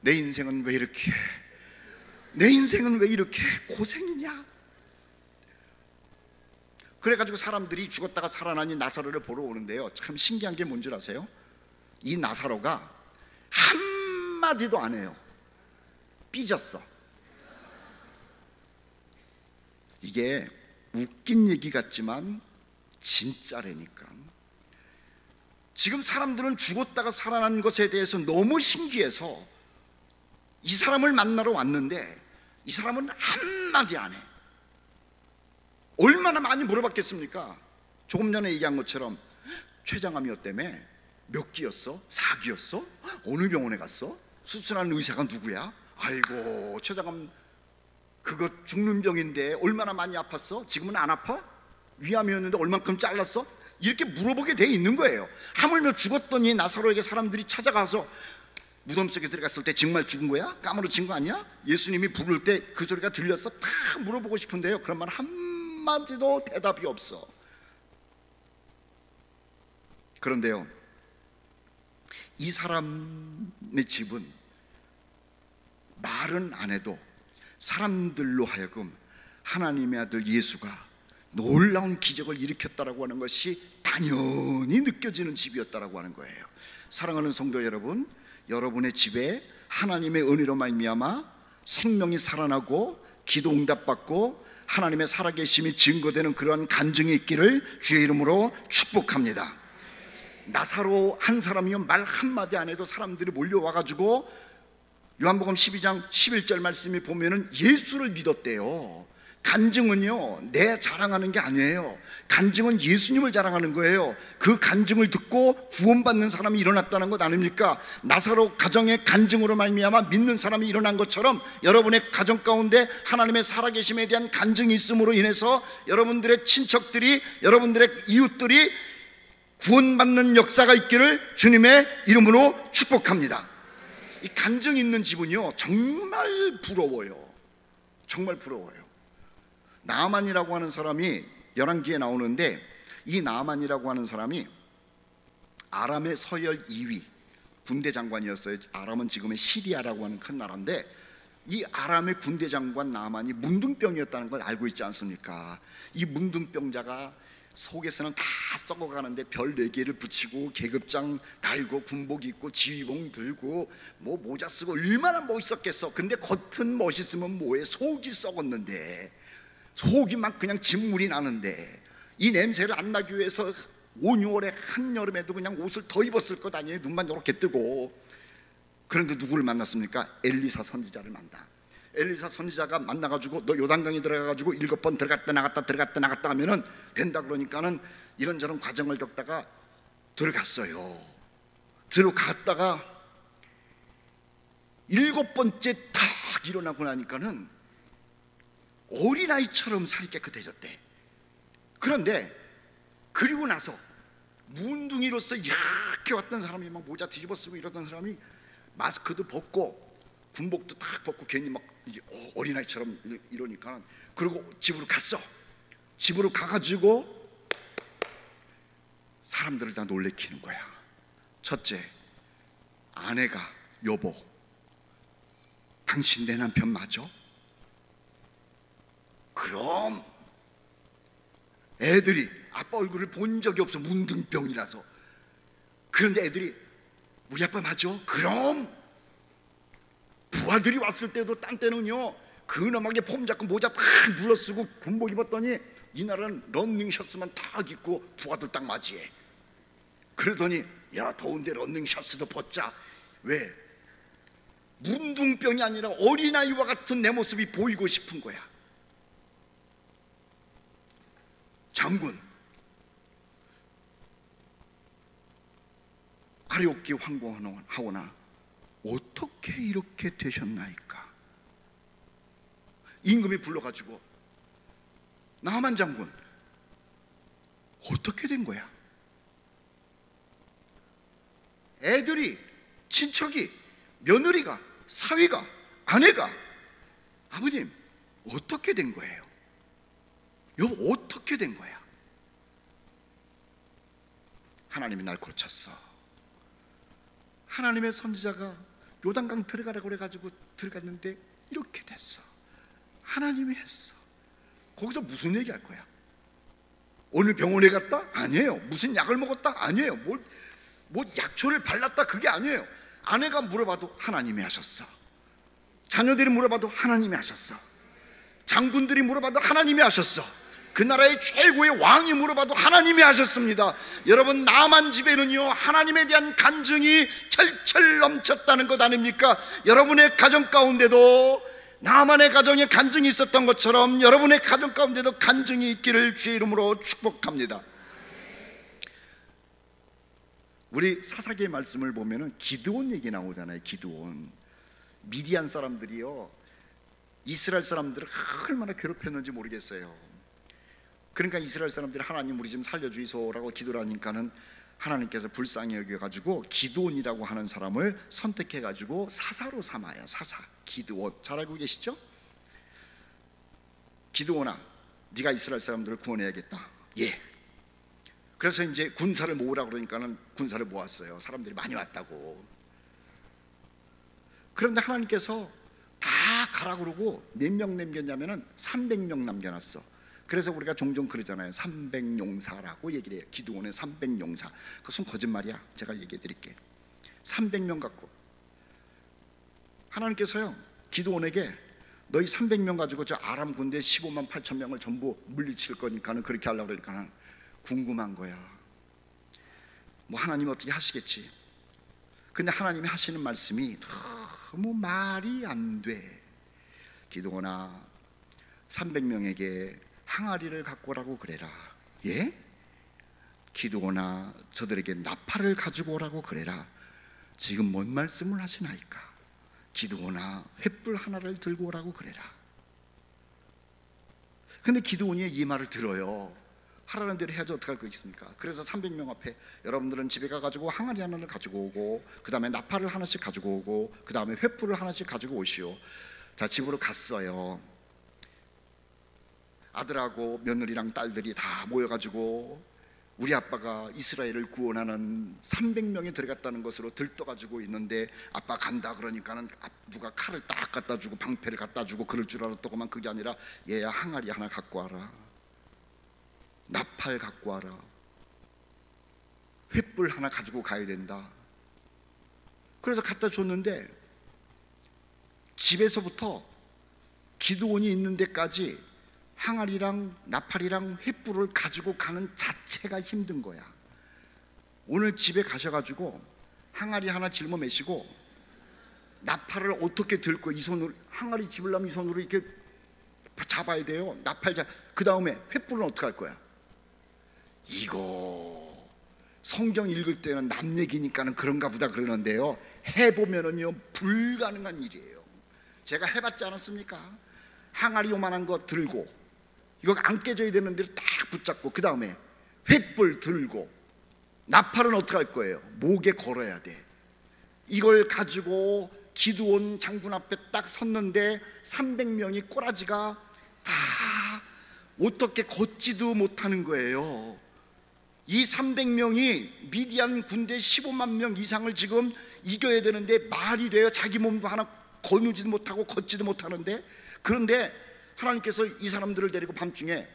내 인생은 왜 이렇게 고생이냐. 그래가지고 사람들이 죽었다가 살아나니 나사로를 보러 오는데요, 참 신기한 게 뭔지 아세요? 이 나사로가 한마디도 안 해요. 삐졌어. 이게 웃긴 얘기 같지만 진짜라니까. 지금 사람들은 죽었다가 살아난 것에 대해서 너무 신기해서 이 사람을 만나러 왔는데 이 사람은 한마디 안 해. 얼마나 많이 물어봤겠습니까? 조금 전에 얘기한 것처럼 췌장암이었다며? 몇 기였어? 4기였어? 어느 병원에 갔어? 수술한 의사가 누구야? 아이고, 췌장암 그거 죽는 병인데 얼마나 많이 아팠어? 지금은 안 아파? 위암이었는데 얼만큼 잘랐어? 이렇게 물어보게 돼 있는 거예요. 하물며 죽었더니 나사로에게 사람들이 찾아가서 무덤 속에 들어갔을 때 정말 죽은 거야? 까무러진 거 아니야? 예수님이 부를 때 그 소리가 들렸어? 다 물어보고 싶은데요, 그런 말 한마디도 대답이 없어. 그런데요, 이 사람의 집은 말은 안 해도 사람들로 하여금 하나님의 아들 예수가 놀라운 기적을 일으켰다라고 하는 것이 당연히 느껴지는 집이었다라고 하는 거예요. 사랑하는 성도 여러분, 여러분의 집에 하나님의 은혜로 말미암아 생명이 살아나고 기도 응답받고 하나님의 살아계심이 증거되는 그러한 간증이 있기를 주의 이름으로 축복합니다. 나사로 한 사람이면 말 한마디 안 해도 사람들이 몰려와가지고 요한복음 12장 11절 말씀에 보면은 예수를 믿었대요. 간증은요, 내 자랑하는 게 아니에요. 간증은 예수님을 자랑하는 거예요. 그 간증을 듣고 구원받는 사람이 일어났다는 것 아닙니까? 나사로 가정의 간증으로 말미암아 믿는 사람이 일어난 것처럼 여러분의 가정 가운데 하나님의 살아계심에 대한 간증이 있음으로 인해서 여러분들의 친척들이, 여러분들의 이웃들이 구원받는 역사가 있기를 주님의 이름으로 축복합니다. 이 간증 있는 집은요, 정말 부러워요. 정말 부러워요. 나아만이라고 하는 사람이 열왕기에 나오는데, 이 나아만이라고 하는 사람이 아람의 서열 2위 군대 장관이었어요. 아람은 지금의 시리아라고 하는 큰 나라인데, 이 아람의 군대 장관 나아만이 문둥병이었다는 걸 알고 있지 않습니까? 이 문둥병자가 속에서는 다 썩어가는데 별 4개를 붙이고 계급장 달고 군복 입고 지휘봉 들고 뭐 모자 쓰고 얼마나 멋있었겠어. 근데 겉은 멋있으면 뭐해, 속이 썩었는데, 속이 막 그냥 진물이 나는데, 이 냄새를 안 나기 위해서 5, 6월에 한여름에도 그냥 옷을 더 입었을 것 아니에요. 눈만 이렇게 뜨고. 그런데 누구를 만났습니까? 엘리사 선지자를 만나. 엘리사 선지자가 만나가지고 너 요단강에 들어가가지고 7번 들어갔다 나갔다 들어갔다 나갔다 하면은 된다 그러니까는 이런저런 과정을 겪다가 들어갔어요. 들어갔다가 7번째 딱 일어나고 나니까는 어린아이처럼 살이 깨끗해졌대. 그런데 그리고 나서 문둥이로서 이렇게 왔던 사람이 막 모자 뒤집어 쓰고 이러던 사람이 마스크도 벗고 군복도 딱 벗고 괜히 막 이제 어린아이처럼 이러니까, 그리고 집으로 갔어. 집으로 가가지고 사람들을 다 놀래키는 거야. 첫째, 아내가 여보, 당신 내 남편 맞아? 그럼. 애들이 아빠 얼굴을 본 적이 없어, 문둥병이라서. 그런데 애들이 우리 아빠 맞아? 그럼. 부하들이 왔을 때도 딴 때는요 근엄하게 폼 잡고 모자 딱 눌러쓰고 군복 입었더니 이날은 런닝 셔츠만 딱 입고 부하들 딱 맞이해. 그러더니 야 더운데 런닝 셔츠도 벗자. 왜? 문둥병이 아니라 어린아이와 같은 내 모습이 보이고 싶은 거야. 장군, 아뢰옵기 황공하오나 어떻게 이렇게 되셨나이까? 임금이 불러가지고 나만 장군 어떻게 된 거야? 애들이, 친척이, 며느리가, 사위가, 아내가 아버님 어떻게 된 거예요? 여보 어떻게 된 거야? 하나님이 날 고쳤어. 하나님의 선지자가 요단강 들어가라고 그래가지고 들어갔는데 이렇게 됐어. 하나님이 했어. 거기서 무슨 얘기 할 거야? 오늘 병원에 갔다? 아니에요. 무슨 약을 먹었다? 아니에요. 뭐 약초를 발랐다? 그게 아니에요. 아내가 물어봐도 하나님이 하셨어. 자녀들이 물어봐도 하나님이 하셨어. 장군들이 물어봐도 하나님이 하셨어. 그 나라의 최고의 왕이 물어봐도 하나님이 하셨습니다. 여러분 나만 집에는요 하나님에 대한 간증이 철철 넘쳤다는 것 아닙니까? 여러분의 가정 가운데도 나만의 가정에 간증이 있었던 것처럼 여러분의 가정 가운데도 간증이 있기를 주의 이름으로 축복합니다. 우리 사사기의 말씀을 보면은 기드온 얘기 나오잖아요. 기드온. 미디안 사람들이요 이스라엘 사람들을 얼마나 괴롭혔는지 모르겠어요. 그러니까 이스라엘 사람들이 하나님 우리 좀 살려주이소라고 기도를 하니까는 하나님께서 불쌍히 여겨가지고 기드온이라고 하는 사람을 선택해가지고 사사로 삼아요. 사사, 기드온. 잘 알고 계시죠? 기드온아 네가 이스라엘 사람들을 구원해야겠다. 예. 그래서 이제 군사를 모으라고 그러니까는 군사를 모았어요. 사람들이 많이 왔다고. 그런데 하나님께서 다 가라 그러고 몇 명 남겼냐면은 300명 남겨놨어. 그래서 우리가 종종 그러잖아요. 300용사라고 얘기를 해요. 기드온의 300용사. 그것은 거짓말이야. 제가 얘기해 드릴게요. 300명 갖고 하나님께서요 기드온에게 너희 300명 가지고 저 아람 군대 15만 8천 명을 전부 물리칠 거니까는 그렇게 하려고 그러니까 궁금한 거야. 뭐 하나님 어떻게 하시겠지. 근데 하나님이 하시는 말씀이 너무 말이 안 돼. 기드온아 300명에게 항아리를 갖고 오라고 그래라. 예? 기드온아 저들에게 나팔을 가지고 오라고 그래라. 지금 뭔 말씀을 하시나이까? 기드온아 횃불 하나를 들고 오라고 그래라. 근데 기드온이 이 말을 들어요. 하라는 대로 해야지 어떡할 거 있습니까? 그래서 300명 앞에 여러분들은 집에 가가지고 항아리 하나를 가지고 오고 그 다음에 나팔을 하나씩 가지고 오고 그 다음에 횃불을 하나씩 가지고 오시오. 자 집으로 갔어요. 아들하고 며느리랑 딸들이 다 모여가지고 우리 아빠가 이스라엘을 구원하는 300명이 들어갔다는 것으로 들떠가지고 있는데 아빠 간다 그러니까는 누가 칼을 딱 갖다 주고 방패를 갖다 주고 그럴 줄 알았더구만. 그게 아니라 얘야 항아리 하나 갖고 와라. 나팔 갖고 와라. 횃불 하나 가지고 가야 된다. 그래서 갖다 줬는데 집에서부터 기드온이 있는 데까지 항아리랑 나팔이랑 횃불을 가지고 가는 자체가 힘든 거야. 오늘 집에 가셔가지고 항아리 하나 짊어매시고 나팔을 어떻게 들고 이 손으로 항아리 집으려면 이 손으로 이렇게 잡아야 돼요. 나팔 그 다음에 횃불은 어떻게 할 거야? 이거 성경 읽을 때는 남 얘기니까는 그런가 보다 그러는데요 해보면은요 불가능한 일이에요. 제가 해봤지 않았습니까? 항아리 요만한 거 들고 이거 안 깨져야 되는 데를 딱 붙잡고 그 다음에 횃불 들고 나팔은 어떻게 할 거예요? 목에 걸어야 돼. 이걸 가지고 기드온 장군 앞에 딱 섰는데 300명이 꼬라지가 다 어떻게 걷지도 못하는 거예요. 이 300명이 미디안 군대 15만 명 이상을 지금 이겨야 되는데 말이 돼요. 자기 몸도 하나 거누지도 못하고 걷지도 못하는데. 그런데 하나님께서 이 사람들을 데리고 밤중에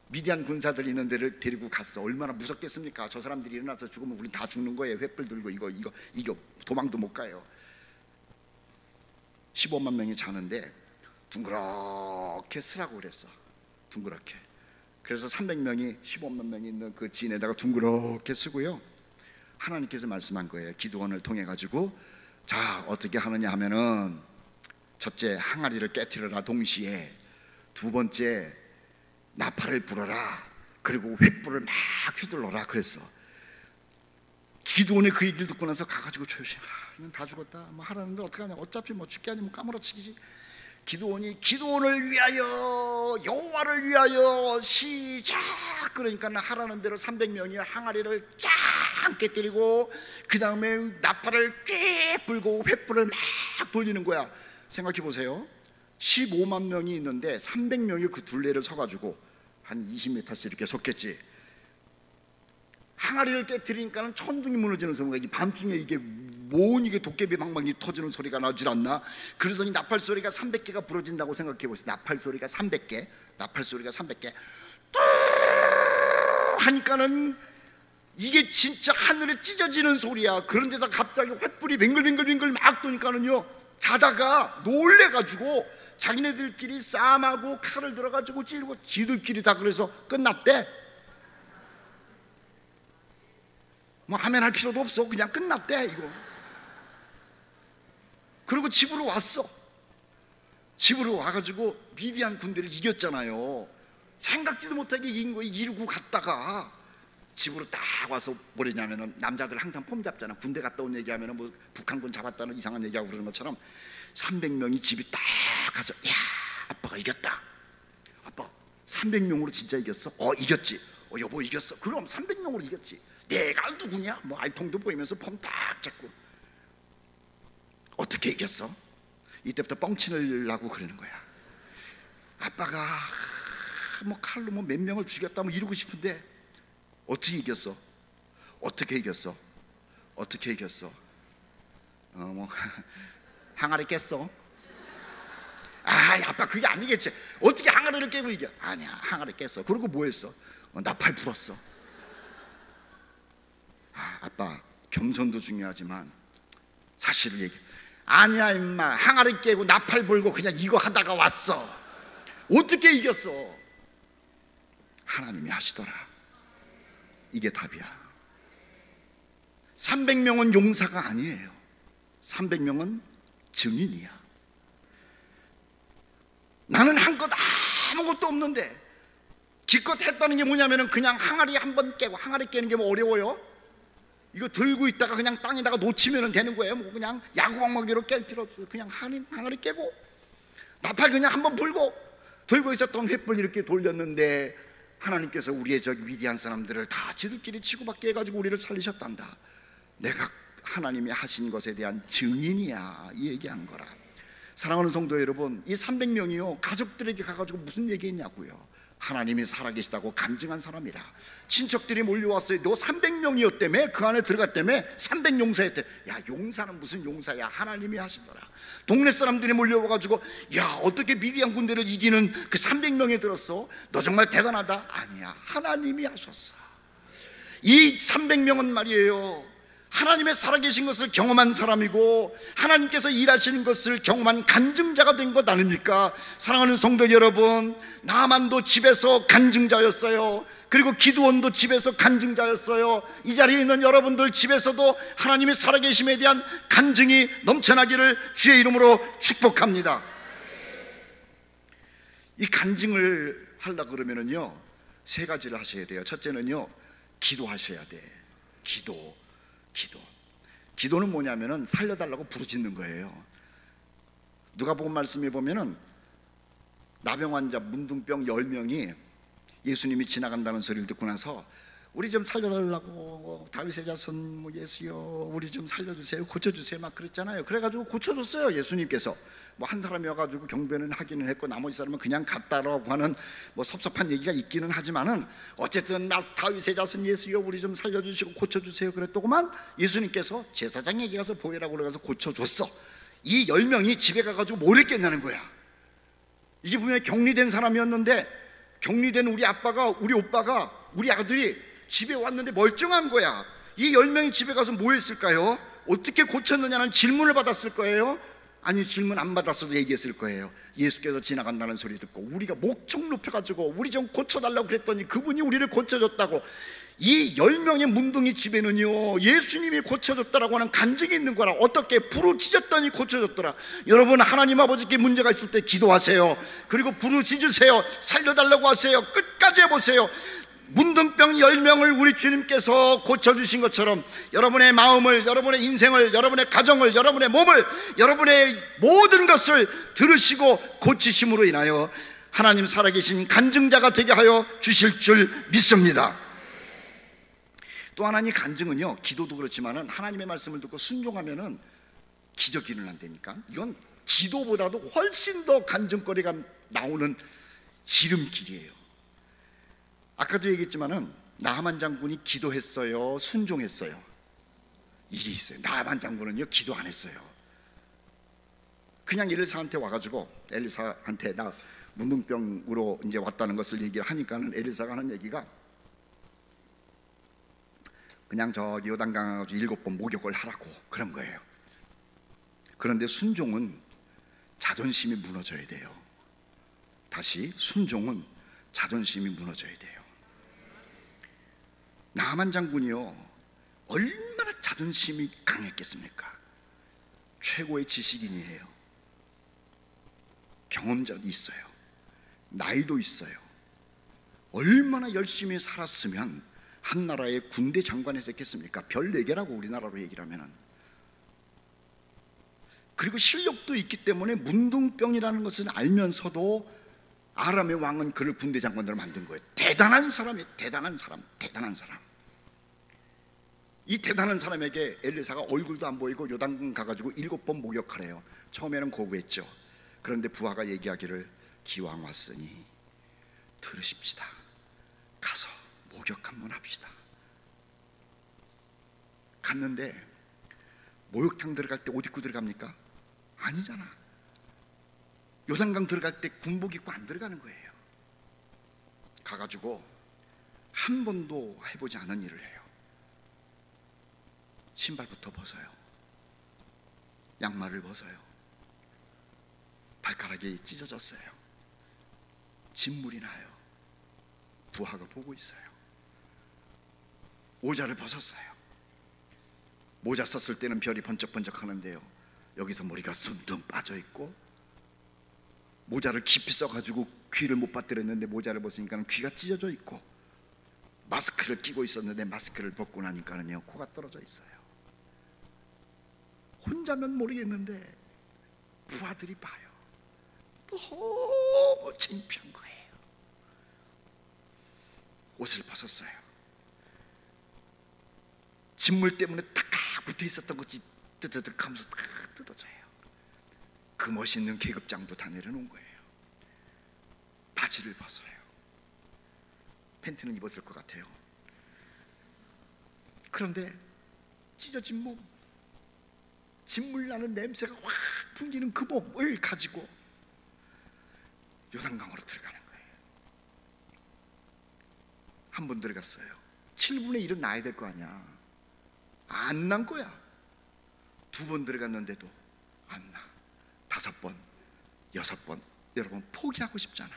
미디안 군사들 있는 데를 데리고 갔어. 얼마나 무섭겠습니까? 저 사람들이 일어나서 죽으면 우린 다 죽는 거예요. 횃불 들고 이거 도망도 못 가요. 15만 명이 자는데 둥그렇게 쓰라고 그랬어. 둥그렇게. 그래서 300명이 15만 명이 있는 그 진에다가 둥그렇게 쓰고요, 하나님께서 말씀한 거예요. 기도원을 통해 가지고 자 어떻게 하느냐 하면은, 첫째 항아리를 깨트려라 동시에, 두 번째 나팔을 불어라, 그리고 횃불을 막 휘둘러라 그랬어. 기도원이 그 얘기를 듣고 나서 가가지고 조용히, 이건 다 죽었다, 뭐 하라는데 어떡하냐, 어차피 뭐 죽게 아니면 까무러치기지. 기도원이 기도원을 위하여, 여호와를 위하여 시작, 그러니까 하라는 대로 300명이 항아리를 쫙 깨뜨리고 그 다음에 나팔을 쫙 불고 횃불을 막 돌리는 거야. 생각해 보세요. 15만 명이 있는데 300명이 그 둘레를 서가지고 한 20m씩 이렇게 섰겠지. 항아리를 깨뜨리니까는 천둥이 무너지는 소리가, 이 밤중에 이게 뭔 이게 도깨비 방망이 터지는 소리가 나질 않나? 그러더니 나팔 소리가 300개가 부러진다고 생각해 보세요. 나팔 소리가 300개, 나팔 소리가 300개 뚜 하니까는 이게 진짜 하늘에 찢어지는 소리야. 그런데다 갑자기 횃불이 뱅글뱅글뱅글 막 도니까는요, 자다가 놀래가지고 자기네들끼리 쌈하고 칼을 들어가지고 찌르고 지들끼리 다 그래서 끝났대. 뭐 하면 할 필요도 없어. 그냥 끝났대 이거. 그리고 집으로 왔어. 집으로 와가지고 미디안 군대를 이겼잖아요. 생각지도 못하게 이긴 거에 이루고 갔다가 집으로 딱 와서 뭐랬냐면은, 남자들 항상 폼 잡잖아. 군대 갔다 온 얘기하면은 뭐 북한군 잡았다는 이상한 얘기하고 그러는 것처럼 300명이 집이 딱 가서, 야 아빠가 이겼다. 아빠 300명으로 진짜 이겼어? 이겼지. 여보 이겼어. 그럼 300명으로 이겼지. 내가 누구냐? 뭐 알통도 보이면서 폼 딱 잡고. 어떻게 이겼어? 이때부터 뻥치를 하고 그러는 거야. 아빠가 뭐 칼로 뭐 몇 명을 죽였다 뭐 이러고 싶은데 어떻게 이겼어? 어떻게 이겼어? 어떻게 이겼어? 뭐 항아리 깼어? 아빠 그게 아니겠지. 어떻게 항아리를 깨고 이겨? 아니야, 항아리 깼어. 그리고 뭐 했어? 나팔 불었어. 아빠 겸손도 중요하지만 사실을 얘기해. 아니야 임마, 항아리 깨고 나팔 불고 그냥 이거 하다가 왔어. 어떻게 이겼어? 하나님이 하시더라. 이게 답이야. 300명은 용사가 아니에요. 300명은 증인이야. 나는 한 것 아무것도 없는데 기껏 했다는 게 뭐냐면은 그냥 항아리 한 번 깨고, 항아리 깨는 게 뭐 어려워요? 이거 들고 있다가 그냥 땅에다가 놓치면 되는 거예요. 뭐 그냥 야구방망이로 깰 필요 없어요. 그냥 항아리 깨고 나팔 그냥 한번 불고, 들고 있었던 횃불 이렇게 돌렸는데 하나님께서 우리의 저기 위대한 사람들을 다 지들끼리 치고받게 해가지고 우리를 살리셨단다. 내가 하나님이 하신 것에 대한 증인이야, 이 얘기한 거라. 사랑하는 성도 여러분, 이 300명이요 가족들에게 가가지고 무슨 얘기했냐고요. 하나님이 살아계시다고 간증한 사람이라. 친척들이 몰려왔어요. 너 300명이었다며? 그 안에 들어갔다며? 300용사였대. 야, 용사는 무슨 용사야, 하나님이 하시더라. 동네 사람들이 몰려와가지고, 야 어떻게 미디안 군대를 이기는 그 300명에 들었어? 너 정말 대단하다. 아니야, 하나님이 하셨어. 이 300명은 말이에요, 하나님의 살아계신 것을 경험한 사람이고 하나님께서 일하시는 것을 경험한 간증자가 된 것 아닙니까? 사랑하는 성도 여러분, 나만도 집에서 간증자였어요. 그리고 기드온도 집에서 간증자였어요. 이 자리에 있는 여러분들 집에서도 하나님의 살아계심에 대한 간증이 넘쳐나기를 주의 이름으로 축복합니다. 이 간증을 하려고 그러면은요 세 가지를 하셔야 돼요. 첫째는요, 기도하셔야 돼. 기도는 뭐냐면은 살려달라고 부르짖는 거예요. 누가복음 말씀에 보면은 나병 환자 문둥병 10명이 예수님이 지나간다는 소리를 듣고 나서 우리 좀 살려달라고, 다윗의 자손 뭐 예수여 우리 좀 살려주세요, 고쳐주세요 막 그랬잖아요. 그래가지고 고쳐줬어요. 예수님께서 뭐 한 사람이 와가지고 경배는 하기는 했고 나머지 사람은 그냥 갔다라고 하는 뭐 섭섭한 얘기가 있기는 하지만은 어쨌든 다윗의 자손 예수여 우리 좀 살려주시고 고쳐주세요 그랬더구만 예수님께서 제사장에게 가서 보이라고 그래서 고쳐줬어. 이 10명이 집에 가가지고 뭘 했겠냐는 거야. 이게 분명히 격리된 사람이었는데, 격리된 우리 아빠가, 우리 오빠가, 우리 아들이 집에 왔는데 멀쩡한 거야. 이 10명이 집에 가서 뭐 했을까요? 어떻게 고쳤느냐는 질문을 받았을 거예요. 아니 질문 안 받았어도 얘기했을 거예요. 예수께서 지나간다는 소리 듣고 우리가 목청 높여가지고 우리 좀 고쳐달라고 그랬더니 그분이 우리를 고쳐줬다고. 이 10명의 문둥이 집에는요 예수님이 고쳐줬다라고 하는 간증이 있는 거라. 어떻게 부르짖었더니 고쳐줬더라. 여러분, 하나님 아버지께 문제가 있을 때 기도하세요. 그리고 부르짖으세요. 살려달라고 하세요. 끝까지 해보세요. 문둥병 10명을 우리 주님께서 고쳐주신 것처럼 여러분의 마음을, 여러분의 인생을, 여러분의 가정을, 여러분의 몸을, 여러분의 모든 것을 들으시고 고치심으로 인하여 하나님 살아계신 간증자가 되게 하여 주실 줄 믿습니다. 또 하나님 간증은요, 기도도 그렇지만은 하나님의 말씀을 듣고 순종하면은 기적이 일어난다니까. 이건 기도보다도 훨씬 더 간증거리가 나오는 지름길이에요. 아까도 얘기했지만은 나하만 장군이 기도했어요, 순종했어요? 일이 있어요. 나하만 장군은요 기도 안 했어요. 그냥 엘리사한테 와가지고, 엘리사한테 나 문둥병으로 이제 왔다는 것을 얘기를 하니까는 엘리사가 하는 얘기가 그냥 저 요단강 7번 목욕을 하라고 그런 거예요. 그런데 순종은 자존심이 무너져야 돼요. 다시, 순종은 자존심이 무너져야 돼요. 나하만 장군이요 얼마나 자존심이 강했겠습니까? 최고의 지식인이에요. 경험자도 있어요. 나이도 있어요. 얼마나 열심히 살았으면 한 나라의 군대 장관이 됐겠습니까? 별 4개라고 우리나라로 얘기를 하면은. 그리고 실력도 있기 때문에 문둥병이라는 것을 알면서도 아람의 왕은 그를 군대 장관으로 만든 거예요. 대단한 사람이에요. 대단한 사람, 대단한 사람. 이 대단한 사람에게 엘리사가 얼굴도 안 보이고 요단강 가가지고 7번 목욕하래요. 처음에는 거부했죠. 그런데 부하가 얘기하기를 기왕 왔으니 들으십시다. 가서 목욕 한번 합시다. 갔는데 목욕탕 들어갈 때 옷 입고 들어갑니까? 아니잖아. 요단강 들어갈 때 군복 입고 안 들어가는 거예요. 가가지고 한 번도 해보지 않은 일을 해요. 신발부터 벗어요. 양말을 벗어요. 발가락이 찢어졌어요. 진물이 나요. 부하가 보고 있어요. 모자를 벗었어요. 모자 썼을 때는 별이 번쩍번쩍 하는데요, 여기서 머리가 숭둥 빠져있고, 모자를 깊이 써가지고 귀를 못 받들었는데 모자를 벗으니까 귀가 찢어져 있고, 마스크를 끼고 있었는데 마스크를 벗고 나니까는요 코가 떨어져 있어요. 혼자면 모르겠는데 부하들이 봐요. 너무 창피한 거예요. 옷을 벗었어요. 진물 때문에 탁 붙어 있었던 것이 뜨드득 하면서 탁 뜯어져요. 그 멋있는 계급장도 다 내려놓은 거예요. 바지를 벗어요. 팬티는 입었을 것 같아요. 그런데 찢어진 몸, 진물 나는 냄새가 확 풍기는 그 몸을 가지고 요단강으로 들어가는 거예요. 한 번 들어갔어요. 7분의 1은 나야 될 거 아니야. 안 난 거야. 2번 들어갔는데도 안 나. 5번, 6번. 여러분, 포기하고 싶잖아.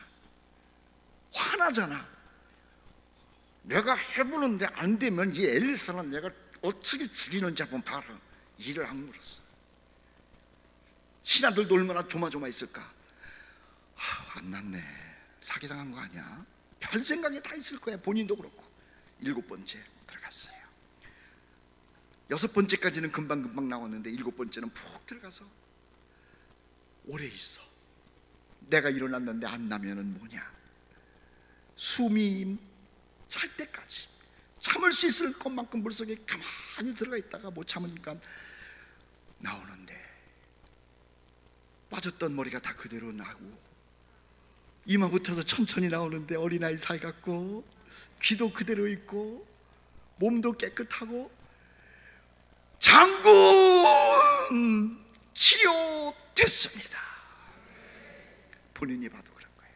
화나잖아. 내가 해보는데 안 되면 이 엘리사는 내가 어떻게 죽이는지 한번 봐라. 이를 악물었어. 신하들도 얼마나 조마조마했을까. 안 났네. 사기당한 거 아니야? 별 생각이 다 있을 거야. 본인도 그렇고. 7번째 들어갔어요. 6번째까지는 금방금방 나왔는데 7번째는 푹 들어가서 오래 있어. 내가 일어났는데 안 나면은 뭐냐, 숨이 찰 때까지 참을 수 있을 것만큼 물속에 가만히 들어가 있다가 못 참으니까 나오는데, 빠졌던 머리가 다 그대로 나고 이마부터서 천천히 나오는데 어린아이 살 같고 귀도 그대로 있고 몸도 깨끗하고, 장군 치료됐습니다. 본인이 봐도 그런 거예요.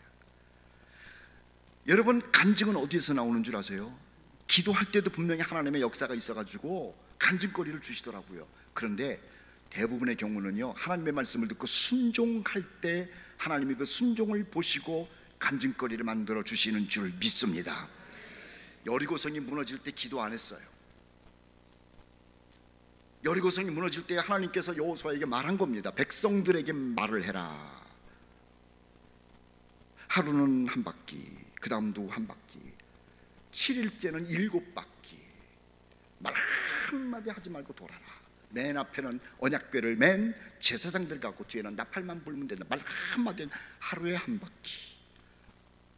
여러분, 간증은 어디에서 나오는 줄 아세요? 기도할 때도 분명히 하나님의 역사가 있어가지고 간증거리를 주시더라고요. 그런데 대부분의 경우는요, 하나님의 말씀을 듣고 순종할 때 하나님이 그 순종을 보시고 간증거리를 만들어 주시는 줄 믿습니다. 여리고성이 무너질 때 기도 안 했어요. 여리고성이 무너질 때 하나님께서 여호수아에게 말한 겁니다. 백성들에게 말을 해라. 하루는 한 바퀴, 그 다음도 한 바퀴, 7일째는 7바퀴. 말 한마디 하지 말고 돌아라. 맨 앞에는 언약궤를 맨 제사장들 갖고 뒤에는 나팔만 불면 된다. 말 한마디. 하루에 한 바퀴,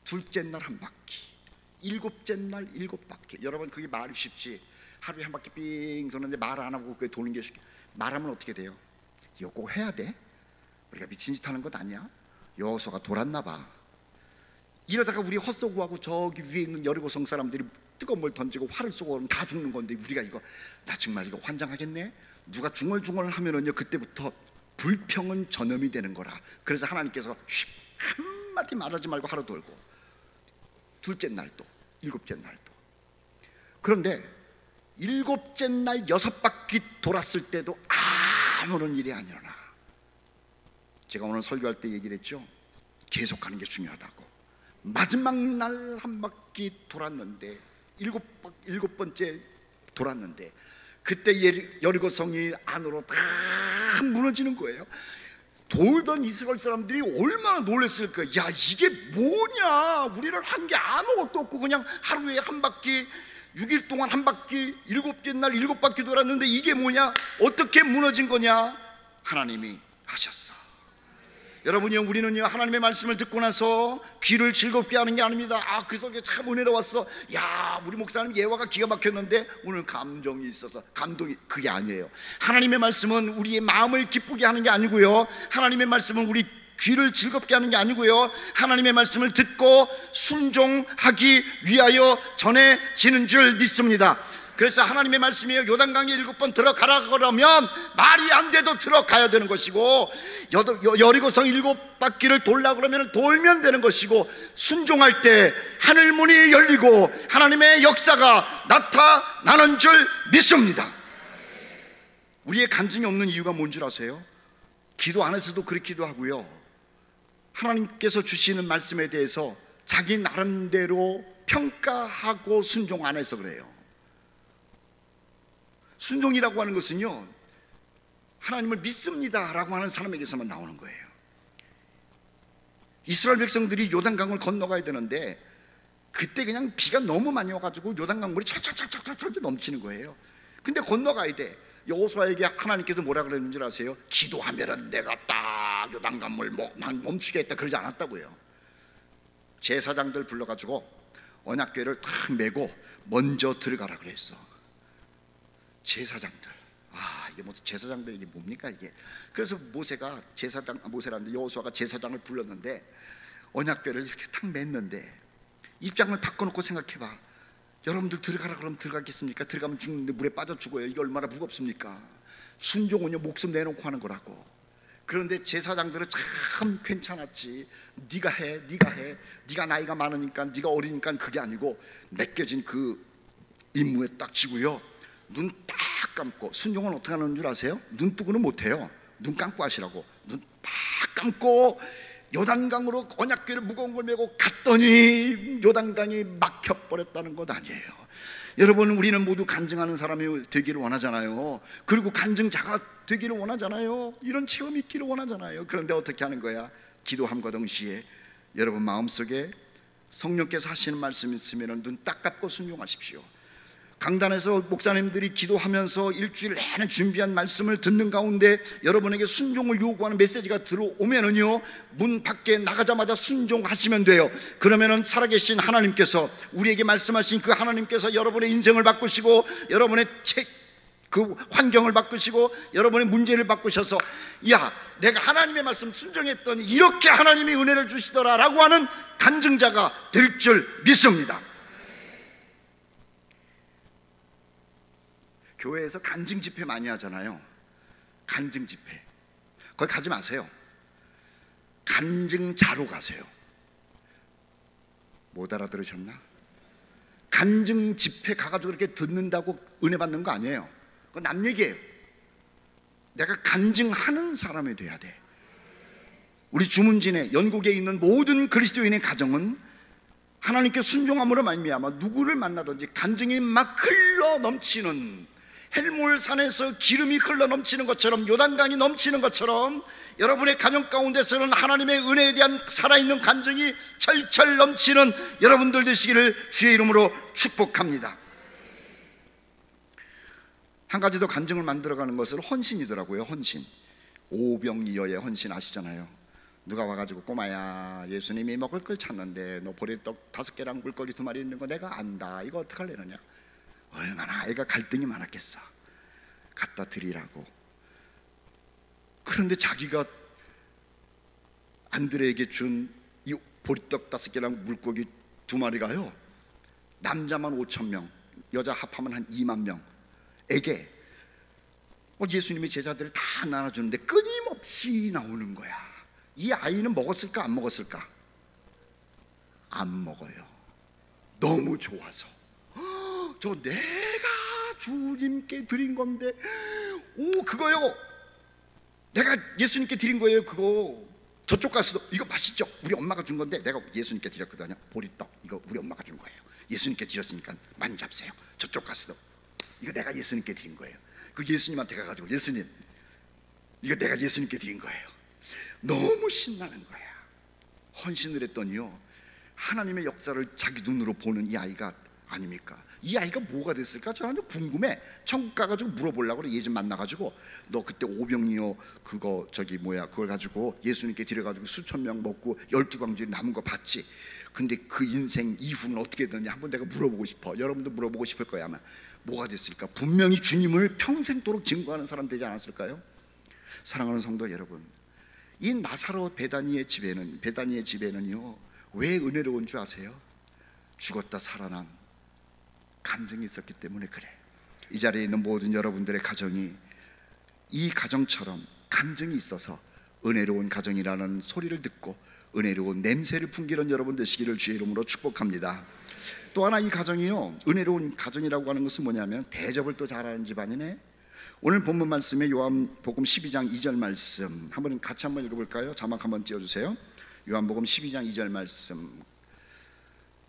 둘째 날 한 바퀴, 7째 날 7바퀴. 여러분, 그게 말이 쉽지. 하루에 한 바퀴 삥 도는데 말 안 하고 그게 도는 게 쉽게. 말하면 어떻게 돼요? 이거 꼭 해야 돼? 우리가 미친 짓 하는 것 아니야? 여호수아가 돌았나 봐. 이러다가 우리 헛소구하고 저기 위에 있는 여리고성 사람들이 뜨거운 물 던지고 활을 쏘고 그러면 다 죽는 건데, 우리가 이거, 나 정말 이거 환장하겠네. 누가 중얼중얼 하면은요, 그때부터 불평은 전염이 되는 거라. 그래서 하나님께서 한마디 말하지 말고 하루 돌고, 둘째 날도 7째 날도. 그런데 7째 날 6바퀴 돌았을 때도 아무런 일이 안 일어나. 제가 오늘 설교할 때 얘기를 했죠. 계속하는 게 중요하다고. 마지막 날 한 바퀴 돌았는데, 7번째 돌았는데, 그때 여리고성이 안으로 다 무너지는 거예요. 돌던 이스라엘 사람들이 얼마나 놀랐을 거야. 야, 이게 뭐냐, 우리는 한 게 아무것도 없고 그냥 하루에 한 바퀴, 6일 동안 한 바퀴, 7째 날 7바퀴 돌았는데 이게 뭐냐, 어떻게 무너진 거냐. 하나님이 하셨어. 여러분이요, 우리는요, 하나님의 말씀을 듣고 나서 귀를 즐겁게 하는 게 아닙니다. 아, 그 속에 참 은혜로 왔어. 야, 우리 목사님 예화가 기가 막혔는데 오늘 감정이 있어서 감동이. 그게 아니에요. 하나님의 말씀은 우리의 마음을 기쁘게 하는 게 아니고요, 하나님의 말씀은 우리 귀를 즐겁게 하는 게 아니고요, 하나님의 말씀을 듣고 순종하기 위하여 전해지는 줄 믿습니다. 그래서 하나님의 말씀이요, 요단강에 7번 들어가라 그러면 말이 안 돼도 들어가야 되는 것이고, 여리고성 7바퀴를 돌라 그러면 돌면 되는 것이고, 순종할 때 하늘 문이 열리고 하나님의 역사가 나타나는 줄 믿습니다. 우리의 간증이 없는 이유가 뭔 줄 아세요? 기도 안 해서도 그렇기도 하고요, 하나님께서 주시는 말씀에 대해서 자기 나름대로 평가하고 순종 안 해서 그래요. 순종이라고 하는 것은요, 하나님을 믿습니다 라고 하는 사람에게서만 나오는 거예요. 이스라엘 백성들이 요단강을 건너가야 되는데 그때 그냥 비가 너무 많이 와가지고 요단강 물이 철철철철철 넘치는 거예요. 근데 건너가야 돼. 여호수아에게 하나님께서 뭐라 그랬는지 아세요? 기도하면은 내가 딱 요단강 물 멈추겠다 그러지 않았다고요. 제사장들 불러가지고 언약궤를 탁 메고 먼저 들어가라 그랬어. 제사장들. 아, 이게 뭐 제사장들, 이게 뭡니까 이게? 그래서 모세라는데 여호수아가 제사장을 불렀는데 언약궤를 이렇게 탁 맸는데, 입장을 바꿔놓고 생각해봐. 여러분들 들어가라 그러면 들어가겠습니까? 들어가면 죽는데 물에 빠져 죽어요. 이게 얼마나 무겁습니까? 순종은요, 목숨 내놓고 하는 거라고. 그런데 제사장들은 참 괜찮았지. 네가 해, 네가 나이가 많으니까, 네가 어리니까. 그게 아니고 맡겨진 그 임무에 딱 지고요, 눈 딱 감고. 순종은 어떻게 하는 줄 아세요? 눈 뜨고는 못해요. 눈 감고 하시라고. 눈 딱 감고 요단강으로 언약궤를 무거운 걸 메고 갔더니 요단강이 막혀버렸다는 것 아니에요. 여러분, 우리는 모두 간증하는 사람이 되기를 원하잖아요. 그리고 간증자가 되기를 원하잖아요. 이런 체험이 있기를 원하잖아요. 그런데 어떻게 하는 거야? 기도함과 동시에 여러분 마음속에 성령께서 하시는 말씀이 있으면 눈 딱 감고 순종하십시오. 강단에서 목사님들이 기도하면서 일주일 내내 준비한 말씀을 듣는 가운데 여러분에게 순종을 요구하는 메시지가 들어오면은요, 문 밖에 나가자마자 순종하시면 돼요. 그러면은 살아계신 하나님께서, 우리에게 말씀하신 그 하나님께서 여러분의 인생을 바꾸시고 여러분의 그 환경을 바꾸시고 여러분의 문제를 바꾸셔서, 야, 내가 하나님의 말씀 순종했더니 이렇게 하나님이 은혜를 주시더라 라고 하는 간증자가 될 줄 믿습니다. 교회에서 간증 집회 많이 하잖아요. 간증 집회. 거기 가지 마세요. 간증자로 가세요. 못 알아들으셨나? 간증 집회 가가지고 그렇게 듣는다고 은혜 받는 거 아니에요. 그건 남 얘기예요. 내가 간증하는 사람이 돼야 돼. 우리 주문진에 영국에 있는 모든 그리스도인의 가정은 하나님께 순종함으로 말미암아 누구를 만나든지 간증이 막 흘러 넘치는, 헬몰산에서 기름이 흘러 넘치는 것처럼, 요단강이 넘치는 것처럼 여러분의 가정 가운데서는 하나님의 은혜에 대한 살아있는 간증이 철철 넘치는 여러분들 되시기를 주의 이름으로 축복합니다. 한 가지 더 간증을 만들어가는 것은 헌신이더라고요. 헌신. 오병이어의 헌신 아시잖아요. 누가 와가지고 꼬마야, 예수님이 먹을 걸 찾는데 너 보리떡 5개랑 물고기 2마리 있는 거 내가 안다. 이거 어떡할래느냐. 얼마나 애가 갈등이 많았겠어. 갖다 드리라고. 그런데 자기가 안드레에게 준 이 보리떡 5개랑 물고기 2마리가요 남자만 5,000명, 여자 합하면 한 2만 명에게 예수님이 제자들을 다 나눠주는데 끊임없이 나오는 거야. 이 아이는 먹었을까 안 먹었을까? 안 먹어요. 너무 좋아서. 저 내가 주님께 드린 건데, 오 그거요, 내가 예수님께 드린 거예요. 그거 저쪽 가서도 이거 맛있죠? 우리 엄마가 준 건데 내가 예수님께 드렸거든요. 보리떡 이거 우리 엄마가 준 거예요. 예수님께 드렸으니까 많이 잡세요. 저쪽 가서도 이거 내가 예수님께 드린 거예요. 그 예수님한테 가가지고 예수님 이거 내가 예수님께 드린 거예요. 너무 신나는 거야. 헌신을 했더니요 하나님의 역사를 자기 눈으로 보는 이 아이가 아닙니까? 이 아이가 뭐가 됐을까? 저는 궁금해. 천국 가가지고 물어보려고 그래. 얘 좀 만나가지고 너 그때 오병이어 그거 저기 뭐야 그걸 가지고 예수님께 드려가지고 수천 명 먹고 12광주리 남은 거 봤지? 근데 그 인생 이후는 어떻게 되느냐 한번 내가 물어보고 싶어. 여러분도 물어보고 싶을 거야 아마. 뭐가 됐을까? 분명히 주님을 평생도록 증거하는 사람 되지 않았을까요? 사랑하는 성도 여러분, 이 나사로 베다니의 집에는요 왜 은혜로운 줄 아세요? 죽었다 살아난 간증이 있었기 때문에 그래. 이 자리에 있는 모든 여러분들의 가정이 이 가정처럼 간증이 있어서 은혜로운 가정이라는 소리를 듣고 은혜로운 냄새를 풍기는 여러분 되시기를 주의 이름으로 축복합니다. 또 하나 이 가정이요 은혜로운 가정이라고 하는 것은 뭐냐면 대접을 또 잘하는 집안이네. 오늘 본문 말씀에 요한복음 12장 2절 말씀 한번 같이 한번 읽어볼까요? 자막 한번 띄워주세요. 요한복음 12장 2절 말씀.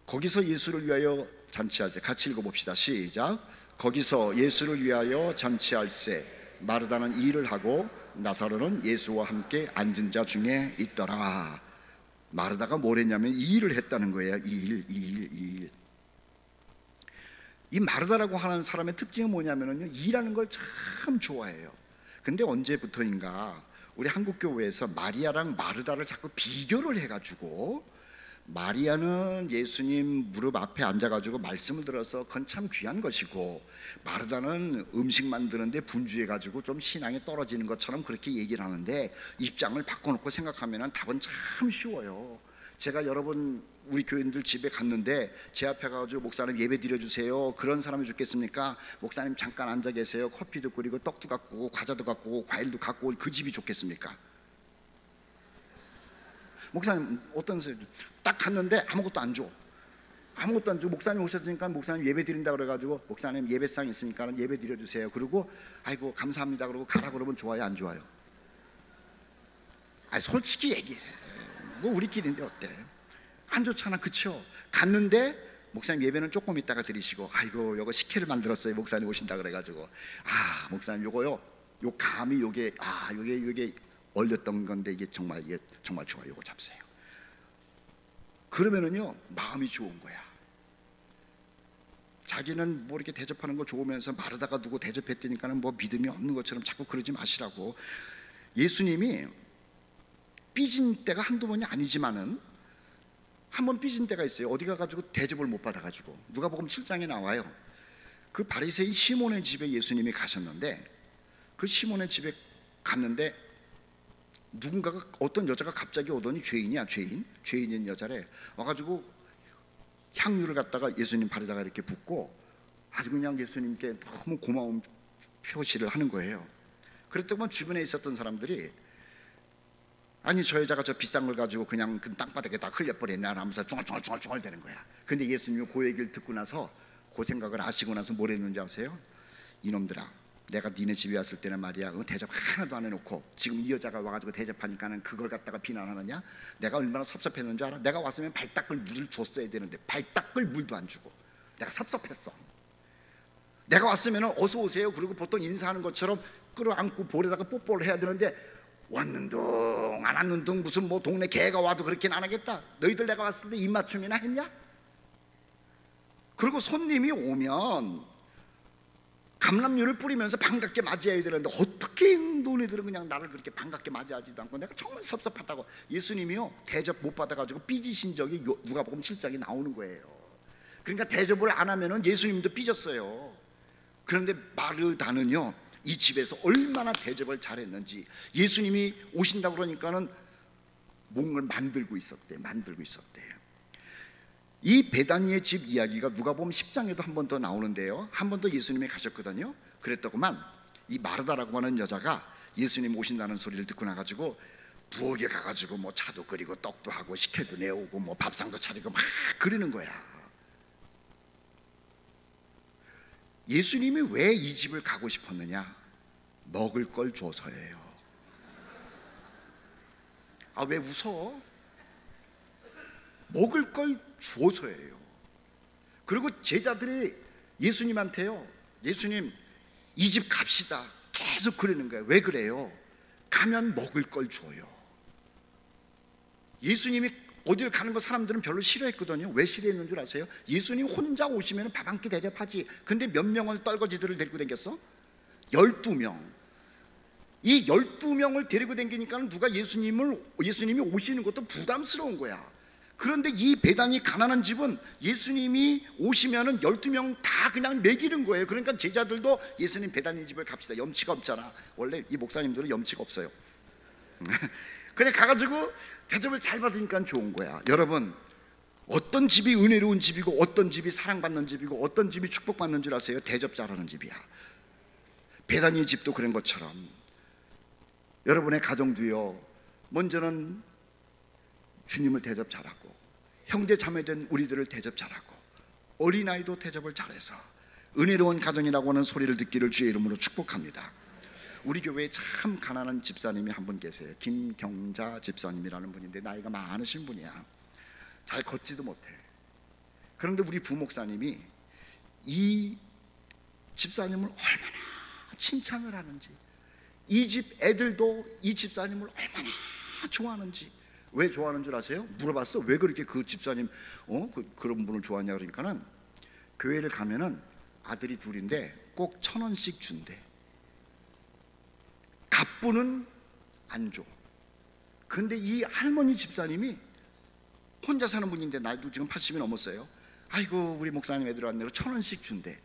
거기서 예수를 위하여 잔치할세. 같이 읽어봅시다. 시작. 거기서 예수를 위하여 잔치할세. 마르다는 이 일을 하고 나사로는 예수와 함께 앉은 자 중에 있더라. 마르다가 뭘 했냐면 이 일을 했다는 거예요. 이 일. 이 마르다라고 하는 사람의 특징은 뭐냐면요 일하는 걸 참 좋아해요. 근데 언제부터인가 우리 한국교회에서 마리아랑 마르다를 자꾸 비교를 해가지고 마리아는 예수님 무릎 앞에 앉아가지고 말씀을 들어서 그건 참 귀한 것이고 마르다는 음식 만드는데 분주해가지고 좀 신앙이 떨어지는 것처럼 그렇게 얘기를 하는데 입장을 바꿔놓고 생각하면 답은 참 쉬워요. 제가 여러분 우리 교인들 집에 갔는데 제 앞에 가가지고 목사님 예배 드려주세요 그런 사람이 좋겠습니까? 목사님 잠깐 앉아 계세요. 커피도 끓이고 떡도 갖고 오고 과자도 갖고 오고 과일도 갖고 올 그 집이 좋겠습니까? 목사님 어떤 딱 갔는데 아무것도 안 줘. 아무것도 안 주고 목사님 오셨으니까 목사님 예배 드린다 그래가지고 목사님 예배상 있으니까 예배 드려주세요. 그리고 아이고 감사합니다 그러고 가라 그러면 좋아요 안 좋아요? 아니 솔직히 얘기해. 뭐 우리끼리인데 어때? 안 좋잖아 그쵸? 갔는데 목사님 예배는 조금 있다가 드리시고 아이고 요거 식혜를 만들었어요 목사님 오신다 그래가지고 아 목사님 요거요 요 감이 요게 얼렸던 건데 이게 정말 좋아요 요거 잡세요. 그러면은요 마음이 좋은 거야. 자기는 뭐 이렇게 대접하는 거 좋으면서 마르다가 누구 대접했다니까는 뭐 믿음이 없는 것처럼 자꾸 그러지 마시라고. 예수님이 삐진 때가 한두 번이 아니지만은 한 번 삐진 때가 있어요. 어디 가가지고 대접을 못 받아가지고. 누가복음 7장에 나와요. 그 바리새인 시몬의 집에 예수님이 가셨는데 그 시몬의 집에 갔는데 누군가가 어떤 여자가 갑자기 오더니 죄인인 여자래. 와가지고 향유를 갖다가 예수님 발에다가 이렇게 붓고 아주 그냥 예수님께 너무 고마운 표시를 하는 거예요. 그랬더니 주변에 있었던 사람들이 아니 저 여자가 저 비싼 걸 가지고 그냥 그 땅바닥에 다 흘려버렸네 하면서 중얼중얼 되는 거야. 근데 예수님이 그 얘기를 듣고 나서 그 생각을 아시고 나서 뭘 했는지 아세요? 이놈들아 내가 니네 집에 왔을 때는 말이야 대접 하나도 안 해놓고 지금 이 여자가 와가지고 대접하니까는 그걸 갖다가 비난하느냐? 내가 얼마나 섭섭했는 줄 알아? 내가 왔으면 발 닦을 물을 줬어야 되는데 발 닦을 물도 안 주고 내가 섭섭했어. 내가 왔으면 어서 오세요 그리고 보통 인사하는 것처럼 끌어안고 볼에다가 뽀뽀를 해야 되는데 왔는둥 안 왔는둥 무슨 뭐 동네 개가 와도 그렇게는 안 하겠다. 너희들 내가 왔을 때 입맞춤이나 했냐? 그리고 손님이 오면 감람유를 뿌리면서 반갑게 맞이해야 되는데 어떻게 너네들은 그냥 나를 그렇게 반갑게 맞이하지도 않고 내가 정말 섭섭하다고. 예수님이요 대접 못 받아가지고 삐지신 적이 누가복음 7장에 나오는 거예요. 그러니까 대접을 안 하면은 예수님도 삐졌어요. 그런데 마르다는요 이 집에서 얼마나 대접을 잘했는지 예수님이 오신다고 그러니까는 뭔가를 만들고 있었대요. 이 베다니의 집 이야기가 누가복음 10장에도 한 번 더 나오는데요, 한 번 더 예수님이 가셨거든요. 그랬더구만 이 마르다라고 하는 여자가 예수님 오신다는 소리를 듣고 나가지고 부엌에 가가지고 뭐 차도 끓이고 떡도 하고 식혜도 내오고 뭐 밥상도 차리고 막 그러는 거야. 예수님이 왜 이 집을 가고 싶었느냐? 먹을 걸 줘서예요. 아, 왜 웃어? 먹을 걸 줘서예요. 그리고 제자들이 예수님한테요, 예수님 이 집 갑시다 계속 그러는 거예요. 왜 그래요? 가면 먹을 걸 줘요. 예수님이 어딜 가는 거 사람들은 별로 싫어했거든요. 왜 싫어했는 줄 아세요? 예수님 혼자 오시면 밥 한 끼 대접하지. 근데 몇 명을 떨거지들을 데리고 다녔어? 12명. 이 12명을 데리고 다니니까 누가 예수님이 오시는 것도 부담스러운 거야. 그런데 이 베다니 가난한 집은 예수님이 오시면은 12명 다 그냥 먹이는 거예요. 그러니까 제자들도 예수님 베다니 집을 갑시다. 염치가 없잖아. 원래 이 목사님들은 염치가 없어요. 그냥 가가지고 대접을 잘 받으니까 좋은 거야. 여러분, 어떤 집이 은혜로운 집이고 어떤 집이 사랑받는 집이고 어떤 집이 축복받는 줄 아세요? 대접 잘하는 집이야. 베다니의 집도 그런 것처럼 여러분의 가정도요, 먼저는 주님을 대접 잘하고 형제 자매된 우리들을 대접 잘하고 어린아이도 대접을 잘해서 은혜로운 가정이라고 하는 소리를 듣기를 주의 이름으로 축복합니다. 우리 교회에 참 가난한 집사님이 한 분 계세요. 김경자 집사님이라는 분인데 나이가 많으신 분이야. 잘 걷지도 못해. 그런데 우리 부목사님이 이 집사님을 얼마나 칭찬을 하는지, 이 집 애들도 이 집사님을 얼마나 좋아하는지. 왜 좋아하는 줄 아세요? 물어봤어. 왜 그렇게 그 집사님 그런 분을 좋아하냐 그러니까는 교회를 가면은 아들이 둘인데 꼭 1,000원씩 준대. 갑부는 안 줘. 근데 이 할머니 집사님이 혼자 사는 분인데 나이도 지금 80이 넘었어요. 아이고 우리 목사님 애들 왔네요. 1,000원씩 준대.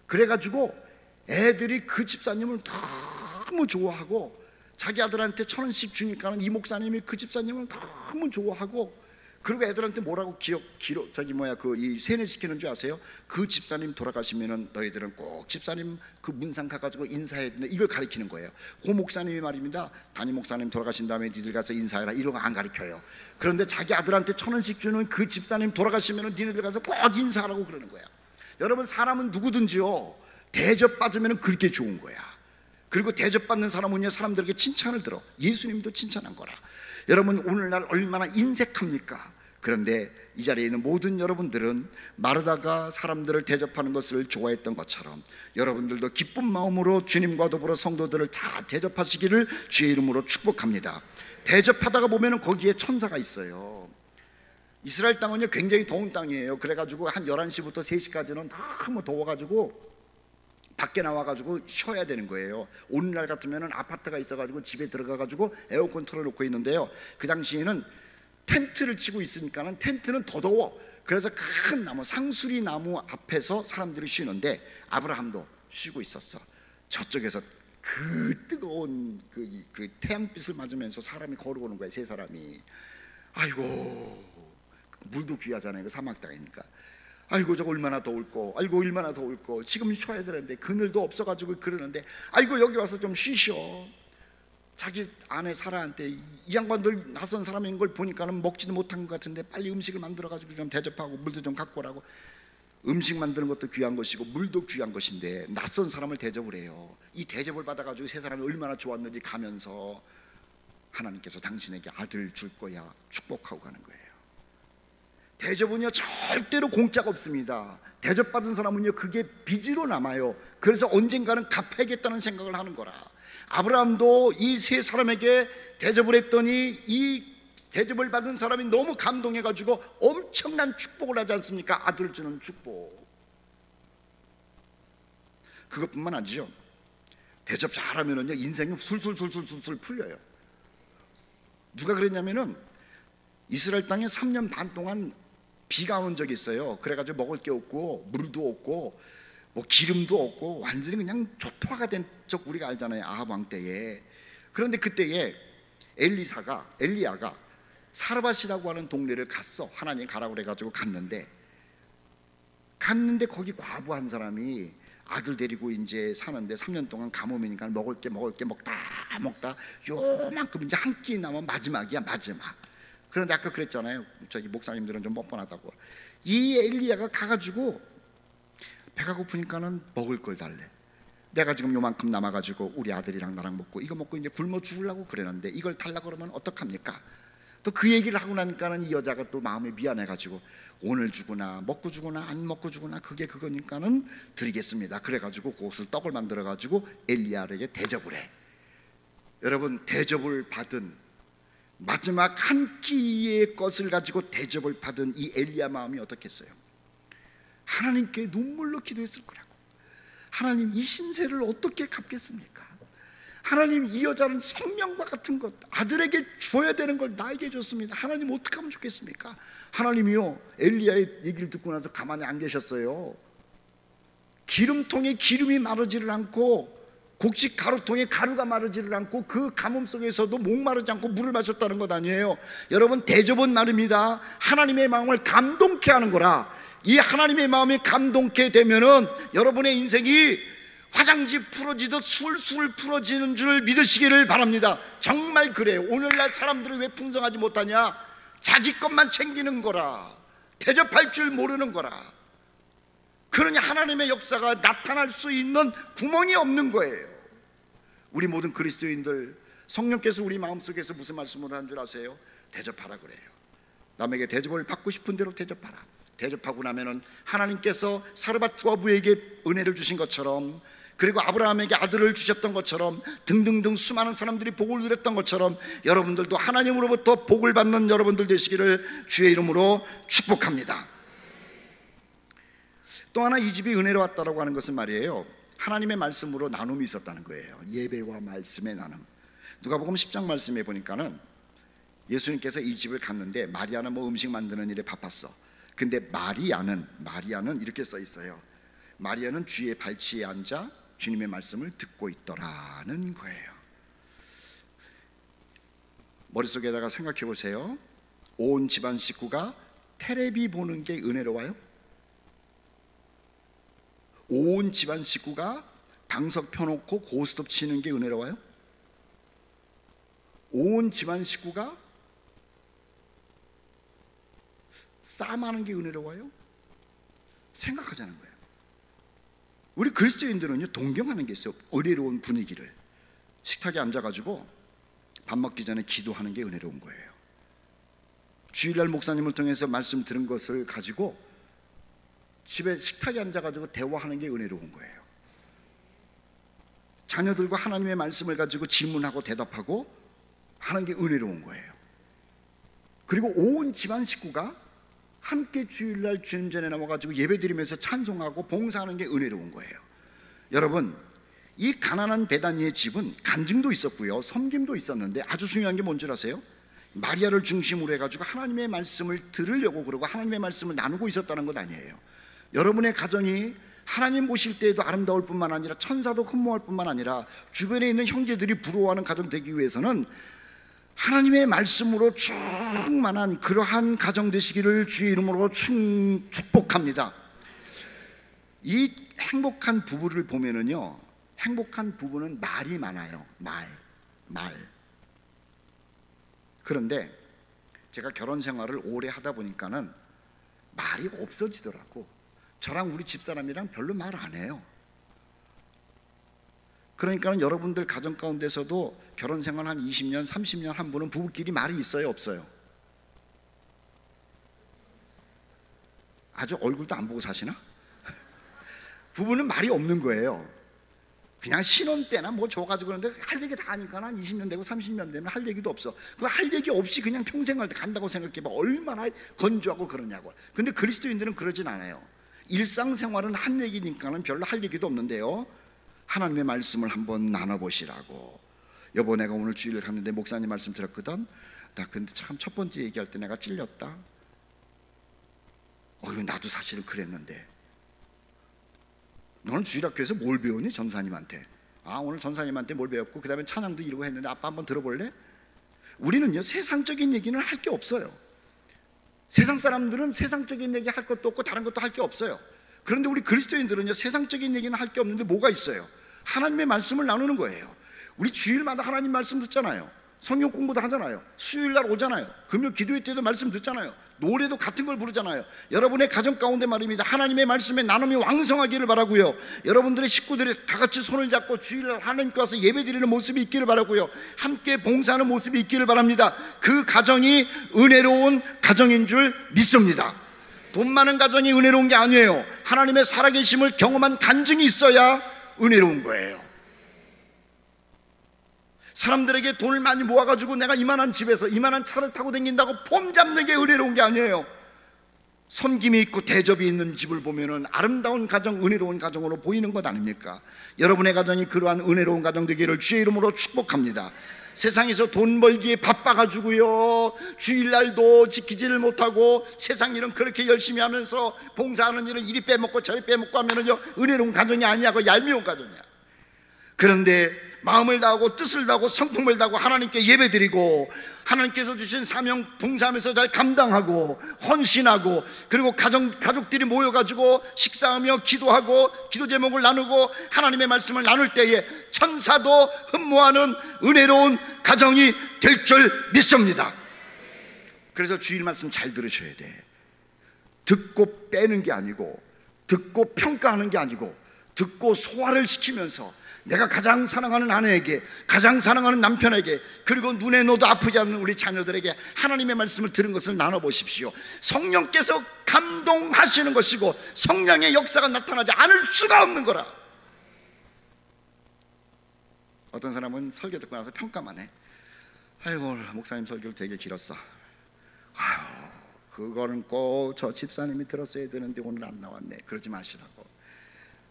그래가지고 애들이 그 집사님을 너무 좋아하고 자기 아들한테 1,000원씩 주니까는 이 목사님이 그 집사님을 너무 좋아하고, 그리고 애들한테 뭐라고 이 세뇌시키는 줄 아세요? 그 집사님 돌아가시면은 너희들은 꼭 집사님 그 문상 가가지고 인사해야 된다. 이걸 가르치는 거예요. 그 목사님이 말입니다. 담임 목사님 돌아가신 다음에 니들 가서 인사해라. 이런 거 안 가르쳐요. 그런데 자기 아들한테 1,000원씩 주는 그 집사님 돌아가시면은 니네들 가서 꼭 인사하라고 그러는 거야. 여러분, 사람은 누구든지요 대접받으면 그렇게 좋은 거야. 그리고 대접받는 사람은요 사람들에게 칭찬을 들어. 예수님도 칭찬한 거라. 여러분, 오늘날 얼마나 인색합니까? 그런데 이 자리에 있는 모든 여러분들은 마르다가 사람들을 대접하는 것을 좋아했던 것처럼 여러분들도 기쁜 마음으로 주님과 더불어 성도들을 다 대접하시기를 주의 이름으로 축복합니다. 대접하다가 보면 거기에 천사가 있어요. 이스라엘 땅은요 굉장히 더운 땅이에요. 그래가지고 한 11시부터 3시까지는 너무 더워가지고 밖에 나와가지고 쉬어야 되는 거예요. 오늘날 같으면 아파트가 있어가지고 집에 들어가가지고 에어컨 틀어놓고 있는데요, 그 당시에는 텐트를 치고 있으니까는 텐트는 더 더워. 그래서 큰 나무, 상수리 나무 앞에서 사람들이 쉬는데 아브라함도 쉬고 있었어. 저쪽에서 그 뜨거운 그 태양빛을 맞으면서 사람이 걸어오는 거예요. 세 사람이. 아이고, 물도 귀하잖아요. 그 사막 땅이니까. 아이고 저거 얼마나 더울꼬, 아이고 얼마나 더울꼬, 지금 쉬어야 되는데 그늘도 없어가지고 그러는데 아이고 여기 와서 좀 쉬셔. 자기 아내 사라한테 이 양반들 낯선 사람인 걸 보니까는 먹지도 못한 것 같은데 빨리 음식을 만들어가지고 좀 대접하고 물도 좀 갖고 오라고. 음식 만드는 것도 귀한 것이고 물도 귀한 것인데 낯선 사람을 대접을 해요. 이 대접을 받아가지고 세 사람이 얼마나 좋았는지 가면서 하나님께서 당신에게 아들 줄 거야 축복하고 가는 거예요. 대접은요 절대로 공짜가 없습니다. 대접받은 사람은요 그게 빚으로 남아요. 그래서 언젠가는 갚아야겠다는 생각을 하는 거라. 아브라함도 이 세 사람에게 대접을 했더니 이 대접을 받은 사람이 너무 감동해가지고 엄청난 축복을 하지 않습니까? 아들 주는 축복. 그것뿐만 아니죠. 대접 잘하면은요 인생이 술술 풀려요. 누가 그랬냐면은 이스라엘 땅에 3년 반 동안 비가 온 적이 있어요. 그래가지고 먹을 게 없고 물도 없고 뭐 기름도 없고 완전히 그냥 초토화가 된 적 우리가 알잖아요. 아합 왕 때에. 그런데 그때에 엘리야가 사르밧이라고 하는 동네를 갔어. 하나님 가라고 그래가지고 갔는데 거기 과부 한 사람이 아들 데리고 이제 사는데 3년 동안 가뭄이니까 먹을 게 먹다 요만큼 이제 한 끼 남은 마지막이야, 마지막. 그런데 아까 그랬잖아요. 저기 목사님들은 좀 뻔뻔하다고. 이 엘리야가 가가지고 배가 고프니까는 먹을 걸 달래. 내가 지금 요만큼 남아가지고 우리 아들이랑 나랑 먹고 이거 먹고 이제 굶어 죽으려고 그러는데 이걸 달라고 그러면 어떡합니까? 또 그 얘기를 하고 나니까는 이 여자가 또 마음이 미안해가지고 오늘 주거나 먹고 주거나 안 먹고 주거나 그게 그거니까는 드리겠습니다. 그래가지고 그것을 떡을 만들어가지고 엘리야에게 대접을 해. 여러분, 대접을 받은 마지막 한 끼의 것을 가지고 대접을 받은 이 엘리야 마음이 어떻겠어요? 하나님께 눈물로 기도했을 거라고. 하나님, 이 신세를 어떻게 갚겠습니까? 하나님, 이 여자는 생명과 같은 것, 아들에게 줘야 되는 걸 나에게 줬습니다. 하나님, 어떻게 하면 좋겠습니까? 하나님이요, 엘리야의 얘기를 듣고 나서 가만히 안 계셨어요. 기름통에 기름이 마르지를 않고 곡식 가루통에 가루가 마르지를 않고 그 가뭄 속에서도 목마르지 않고 물을 마셨다는 것 아니에요. 여러분, 대접은 말입니다. 하나님의 마음을 감동케 하는 거라. 이 하나님의 마음이 감동케 되면은 여러분의 인생이 화장지 풀어지듯 술술 풀어지는 줄 믿으시기를 바랍니다. 정말 그래요. 오늘날 사람들이 왜 풍성하지 못하냐? 자기 것만 챙기는 거라. 대접할 줄 모르는 거라. 그러니 하나님의 역사가 나타날 수 있는 구멍이 없는 거예요. 우리 모든 그리스도인들, 성령께서 우리 마음속에서 무슨 말씀을 하는 줄 아세요? 대접하라 그래요. 남에게 대접을 받고 싶은 대로 대접하라. 대접하고 나면은 하나님께서 사르밧 과부에게 은혜를 주신 것처럼, 그리고 아브라함에게 아들을 주셨던 것처럼, 등등등 수많은 사람들이 복을 누렸던 것처럼 여러분들도 하나님으로부터 복을 받는 여러분들 되시기를 주의 이름으로 축복합니다. 또 하나 이 집이 은혜로웠다라고 하는 것은 말이에요, 하나님의 말씀으로 나눔이 있었다는 거예요. 예배와 말씀의 나눔. 누가복음 10장 말씀에 보니까는 예수님께서 이 집을 갔는데 마리아는 뭐 음식 만드는 일에 바빴어. 근데 마리아는 이렇게 써 있어요. 마리아는 주의 발치에 앉아 주님의 말씀을 듣고 있더라는 거예요. 머릿속에다가 생각해 보세요. 온 집안 식구가 테레비 보는 게 은혜로워요? 온 집안 식구가 방석 펴놓고 고스톱 치는 게 은혜로워요? 온 집안 식구가 싸움하는 게 은혜로워요? 생각하자는 거예요. 우리 그리스도인들은요, 동경하는 게 있어요. 은혜로운 분위기를. 식탁에 앉아가지고 밥 먹기 전에 기도하는 게 은혜로운 거예요. 주일날 목사님을 통해서 말씀 들은 것을 가지고 집에 식탁에 앉아가지고 대화하는 게 은혜로운 거예요. 자녀들과 하나님의 말씀을 가지고 질문하고 대답하고 하는 게 은혜로운 거예요. 그리고 온 집안 식구가 함께 주일날 주님 전에 나와가지고 예배드리면서 찬송하고 봉사하는 게 은혜로운 거예요. 여러분, 이 가난한 베다니의 집은 간증도 있었고요, 섬김도 있었는데 아주 중요한 게 뭔지 아세요? 마리아를 중심으로 해가지고 하나님의 말씀을 들으려고 그러고 하나님의 말씀을 나누고 있었다는 것 아니에요. 여러분의 가정이 하나님 보실 때에도 아름다울 뿐만 아니라 천사도 흠모할 뿐만 아니라 주변에 있는 형제들이 부러워하는 가정 되기 위해서는 하나님의 말씀으로 충만한 그러한 가정 되시기를 주의 이름으로 축복합니다. 이 행복한 부부를 보면은요, 행복한 부부는 말이 많아요. 말. 그런데 제가 결혼 생활을 오래 하다 보니까는 말이 없어지더라고. 저랑 우리 집사람이랑 별로 말 안 해요. 그러니까 여러분들 가정 가운데서도 결혼 생활 한 20년, 30년 한 분은 부부끼리 말이 있어요, 없어요? 아주 얼굴도 안 보고 사시나? 부부는 말이 없는 거예요. 그냥 신혼 때나 뭐 줘가지고 그러는데 할 얘기 다 하니까 한 20년 되고 30년 되면 할 얘기도 없어. 그 할 얘기 없이 그냥 평생을 간다고 생각해봐. 얼마나 건조하고 그러냐고. 근데 그리스도인들은 그러진 않아요. 일상생활은 한 얘기니까는 별로 할 얘기도 없는데요, 하나님의 말씀을 한번 나눠보시라고. 여보, 내가 오늘 주일을 갔는데 목사님 말씀 들었거든. 나 근데 참 첫 번째 얘기할 때 내가 찔렸다. 나도 사실은 그랬는데. 너는 주일학교에서 뭘 배우니? 전사님한테. 오늘 전사님한테 뭘 배웠고 그 다음에 찬양도 이러고 했는데 아빠 한번 들어볼래? 우리는요, 세상적인 얘기는 할 게 없어요. 세상 사람들은 세상적인 얘기 할 것도 없고 다른 것도 할 게 없어요. 그런데 우리 그리스도인들은요, 세상적인 얘기는 할 게 없는데 뭐가 있어요? 하나님의 말씀을 나누는 거예요. 우리 주일마다 하나님 말씀 듣잖아요. 성경 공부도 하잖아요. 수요일날 오잖아요. 금요 기도회 때도 말씀 듣잖아요. 노래도 같은 걸 부르잖아요. 여러분의 가정 가운데 말입니다, 하나님의 말씀에 나눔이 왕성하기를 바라고요. 여러분들의 식구들이 다 같이 손을 잡고 주일날 하나님께 와서 예배드리는 모습이 있기를 바라고요. 함께 봉사하는 모습이 있기를 바랍니다. 그 가정이 은혜로운 가정인 줄 믿습니다. 돈 많은 가정이 은혜로운 게 아니에요. 하나님의 살아계심을 경험한 간증이 있어야 은혜로운 거예요. 사람들에게 돈을 많이 모아가지고 내가 이만한 집에서 이만한 차를 타고 다닌다고 폼 잡는 게 은혜로운 게 아니에요. 섬김이 있고 대접이 있는 집을 보면은 아름다운 가정, 은혜로운 가정으로 보이는 것 아닙니까? 여러분의 가정이 그러한 은혜로운 가정 되기를 주의 이름으로 축복합니다. 세상에서 돈 벌기에 바빠가지고요, 주일날도 지키지를 못하고 세상 일은 그렇게 열심히 하면서 봉사하는 일은 이리 빼먹고 저리 빼먹고 하면은요, 은혜로운 가정이 아니야. 얄미운 가정이야. 그런데 마음을 다하고 뜻을 다하고 성품을 다하고 하나님께 예배드리고 하나님께서 주신 사명 봉사하면서 잘 감당하고 헌신하고, 그리고 가족들이 모여가지고 식사하며 기도하고 기도 제목을 나누고 하나님의 말씀을 나눌 때에 천사도 흠모하는 은혜로운 가정이 될 줄 믿습니다. 그래서 주일 말씀 잘 들으셔야 돼. 듣고 빼는 게 아니고, 듣고 평가하는 게 아니고, 듣고 소화를 시키면서 내가 가장 사랑하는 아내에게, 가장 사랑하는 남편에게, 그리고 눈에 넣어도 아프지 않는 우리 자녀들에게 하나님의 말씀을 들은 것을 나눠보십시오. 성령께서 감동하시는 것이고 성령의 역사가 나타나지 않을 수가 없는 거라. 어떤 사람은 설교 듣고 나서 평가만 해. 아이고, 목사님 설교를 되게 길었어. 아유, 그거는 꼭 저 집사님이 들었어야 되는데 오늘 안 나왔네. 그러지 마시라고.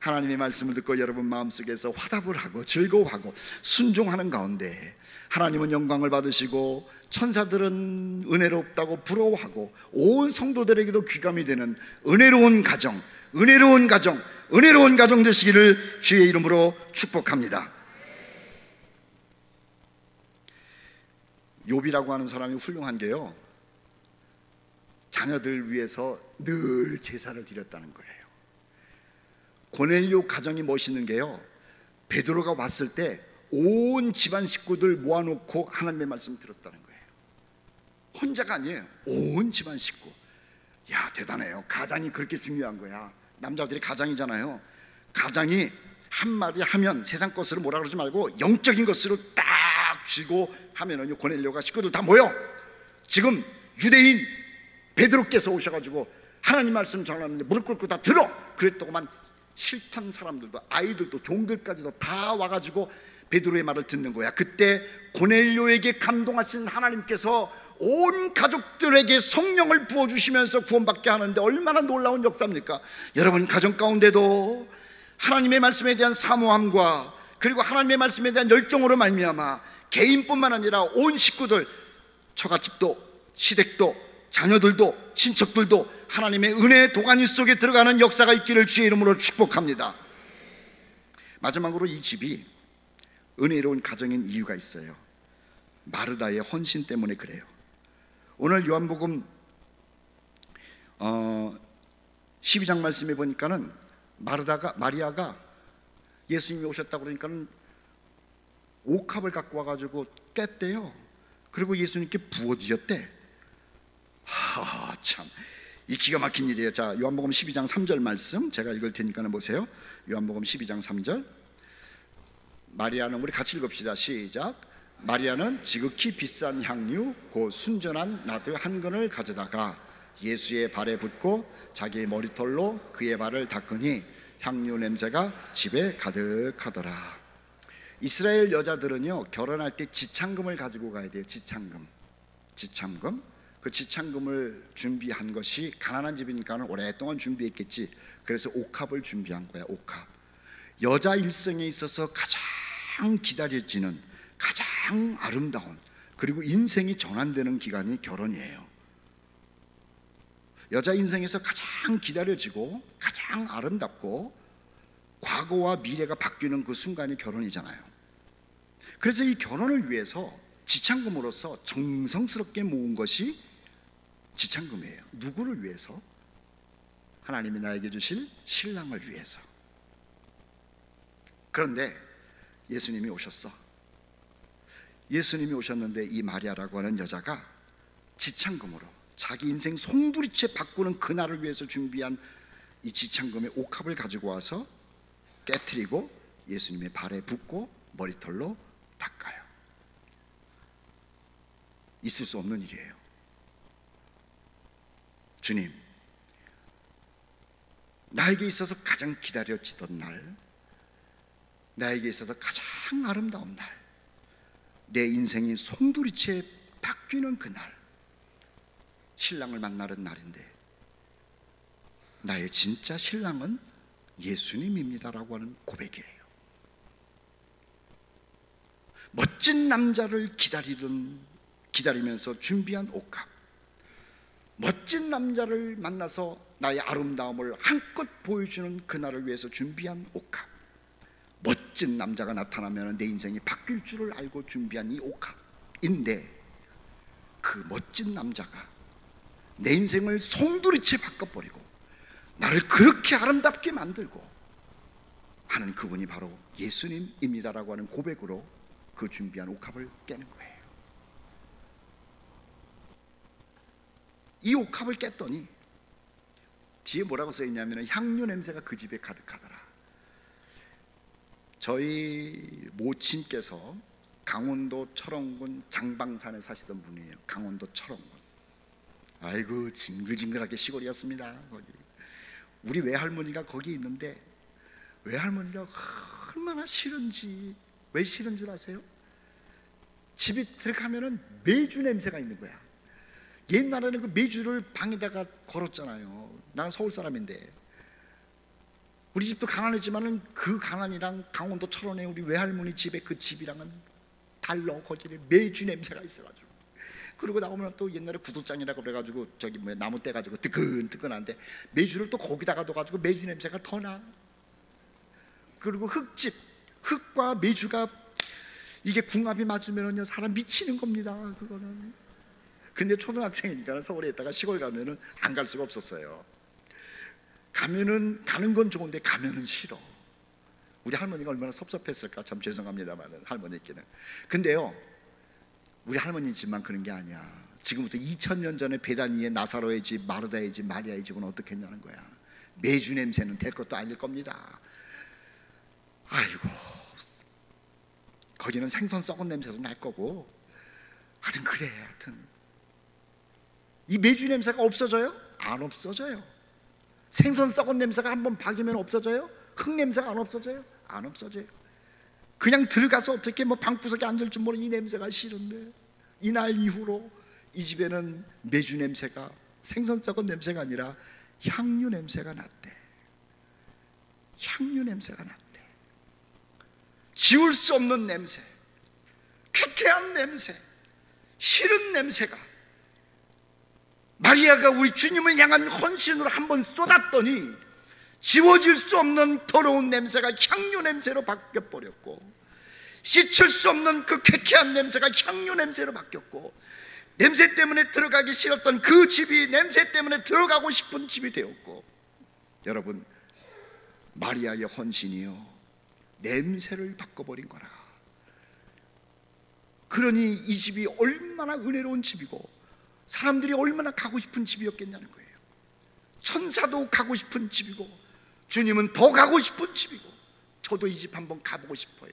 하나님의 말씀을 듣고 여러분 마음속에서 화답을 하고 즐거워하고 순종하는 가운데 하나님은 영광을 받으시고 천사들은 은혜롭다고 부러워하고 온 성도들에게도 귀감이 되는 은혜로운 가정, 은혜로운 가정, 은혜로운 가정 되시기를 주의 이름으로 축복합니다. 욥이라고 하는 사람이 훌륭한 게요, 자녀들 위해서 늘 제사를 드렸다는 거예요. 고넬료 가정이 멋있는 게요, 베드로가 왔을 때 온 집안 식구들 모아놓고 하나님의 말씀 들었다는 거예요. 혼자가 아니에요. 온 집안 식구. 야, 대단해요. 가장이 그렇게 중요한 거야. 남자들이 가장이잖아요. 가장이 한마디 하면 세상 것으로 뭐라 그러지 말고 영적인 것으로 딱 쥐고 하면은 고넬료가 식구들 다 모여. 지금 유대인 베드로께서 오셔가지고 하나님 말씀 전하는데 무릎 꿇고 다 들어. 그랬더구만 싫던 사람들도, 아이들도, 종들까지도 다 와가지고 베드로의 말을 듣는 거야. 그때 고넬료에게 감동하신 하나님께서 온 가족들에게 성령을 부어주시면서 구원받게 하는데 얼마나 놀라운 역사입니까? 여러분 가정 가운데도 하나님의 말씀에 대한 사모함과 그리고 하나님의 말씀에 대한 열정으로 말미암아 개인뿐만 아니라 온 식구들, 처갓집도 시댁도 자녀들도 친척들도 하나님의 은혜의 도가니 속에 들어가는 역사가 있기를 주의 이름으로 축복합니다. 마지막으로 이 집이 은혜로운 가정인 이유가 있어요. 마르다의 헌신 때문에 그래요. 오늘 요한복음 12장 말씀에 보니까는 마리아가 예수님이 오셨다고 그러니까는 옥합을 갖고 와가지고 깼대요. 그리고 예수님께 부어드렸대. 참, 이 기가 막힌 일이에요. 자, 요한복음 12장 3절 말씀 제가 읽을 테니까 보세요. 요한복음 12장 3절. 마리아는, 우리 같이 읽읍시다. 시작. 마리아는 지극히 비싼 향유 곧 순전한 나드 한 근을 가져다가 예수의 발에 붓고 자기의 머리털로 그의 발을 닦으니 향유 냄새가 집에 가득하더라. 이스라엘 여자들은요, 결혼할 때 지창금을 가지고 가야 돼요. 지창금. 그 지창금을 준비한 것이, 가난한 집이니까 오랫동안 준비했겠지. 그래서 옥합을 준비한 거야. 옥합. 여자 일생에 있어서 가장 기다려지는, 가장 아름다운, 그리고 인생이 전환되는 기간이 결혼이에요. 여자 인생에서 가장 기다려지고 가장 아름답고 과거와 미래가 바뀌는 그 순간이 결혼이잖아요. 그래서 이 결혼을 위해서 지창금으로서 정성스럽게 모은 것이 지창금이에요. 누구를 위해서? 하나님이 나에게 주실 신랑을 위해서. 그런데 예수님이 오셨어. 예수님이 오셨는데 이 마리아라고 하는 여자가 지창금으로 자기 인생 송두리째 바꾸는 그날을 위해서 준비한 이 지창금의 옥합을 가지고 와서 깨트리고 예수님의 발에 붓고 머리털로 닦아요. 있을 수 없는 일이에요. 주님, 나에게 있어서 가장 기다려지던 날, 나에게 있어서 가장 아름다운 날, 내 인생이 송두리째 바뀌는 그날, 신랑을 만나는 날인데 나의 진짜 신랑은 예수님입니다라고 하는 고백이에요. 멋진 남자를 기다리면서 준비한 옥합, 멋진 남자를 만나서 나의 아름다움을 한껏 보여주는 그날을 위해서 준비한 옥합, 멋진 남자가 나타나면 내 인생이 바뀔 줄을 알고 준비한 이 옥합인데, 그 멋진 남자가 내 인생을 송두리째 바꿔버리고 나를 그렇게 아름답게 만들고 하는 그분이 바로 예수님입니다라고 하는 고백으로 그 준비한 옥합을 깨는 거예요. 이 옥합을 깼더니 뒤에 뭐라고 써있냐면 향유 냄새가 그 집에 가득하더라. 저희 모친께서 강원도 철원군 장방산에 사시던 분이에요. 강원도 철원군. 아이고, 징글징글하게 시골이었습니다. 거기 우리 외할머니가 거기 있는데, 외할머니가 얼마나 싫은지. 왜 싫은 줄 아세요? 집에 들어가면은 메주 냄새가 있는 거야. 옛날에는 그 메주를 방에다가 걸었잖아요. 나는 서울 사람인데, 우리 집도 가난했지만은 그 가난이랑 강원도 철원에 우리 외할머니 집에 그 집이랑은 달러. 거기에 메주 냄새가 있어가지고, 그리고 나오면 또 옛날에 구두장이라고 그래가지고 저기 뭐 나무 떼가지고 뜨끈뜨끈한데 메주를 또 거기다가 둬가지고 메주 냄새가 더 나. 그리고 흙집, 흙과 메주가 이게 궁합이 맞으면은요 사람 미치는 겁니다. 그거는. 근데 초등학생이니까 서울에 있다가 시골 가면은 안 갈 수가 없었어요. 가면은 가는 건 좋은데 가면은 싫어. 우리 할머니가 얼마나 섭섭했을까. 참 죄송합니다만은 할머니께는. 근데요, 우리 할머니 집만 그런 게 아니야. 지금부터 2000년 전에 베다니의 나사로의 집, 마르다의 집, 마리아의 집은 어떻게 했냐는 거야. 메주 냄새는 될 것도 아닐 겁니다. 아이고, 거기는 생선 썩은 냄새도 날 거고, 하여튼 그래. 하여튼 이 메주 냄새가 없어져요? 안 없어져요. 생선 썩은 냄새가 한번 박이면 없어져요? 흙 냄새가 안 없어져요? 안 없어져요. 그냥 들어가서 어떻게 뭐 방구석에 앉을 줄 모르는 이 냄새가 싫은데, 이날 이후로 이 집에는 메주 냄새가, 생선 썩은 냄새가 아니라 향유 냄새가 났대. 향유 냄새가 났대. 지울 수 없는 냄새, 쾌쾌한 냄새, 싫은 냄새가, 마리아가 우리 주님을 향한 헌신으로 한번 쏟았더니 지워질 수 없는 더러운 냄새가 향유 냄새로 바뀌어버렸고, 씻을 수 없는 그 쾌쾌한 냄새가 향유 냄새로 바뀌었고, 냄새 때문에 들어가기 싫었던 그 집이 냄새 때문에 들어가고 싶은 집이 되었고, 여러분, 마리아의 헌신이요 냄새를 바꿔버린 거라. 그러니 이 집이 얼마나 은혜로운 집이고 사람들이 얼마나 가고 싶은 집이었겠냐는 거예요. 천사도 가고 싶은 집이고 주님은 더 가고 싶은 집이고 저도 이 집 한번 가보고 싶어요.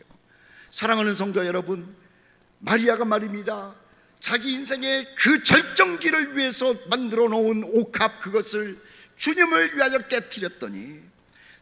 사랑하는 성도 여러분, 마리아가 말입니다, 자기 인생의 그 절정기를 위해서 만들어 놓은 옥합, 그것을 주님을 위하여 깨뜨렸더니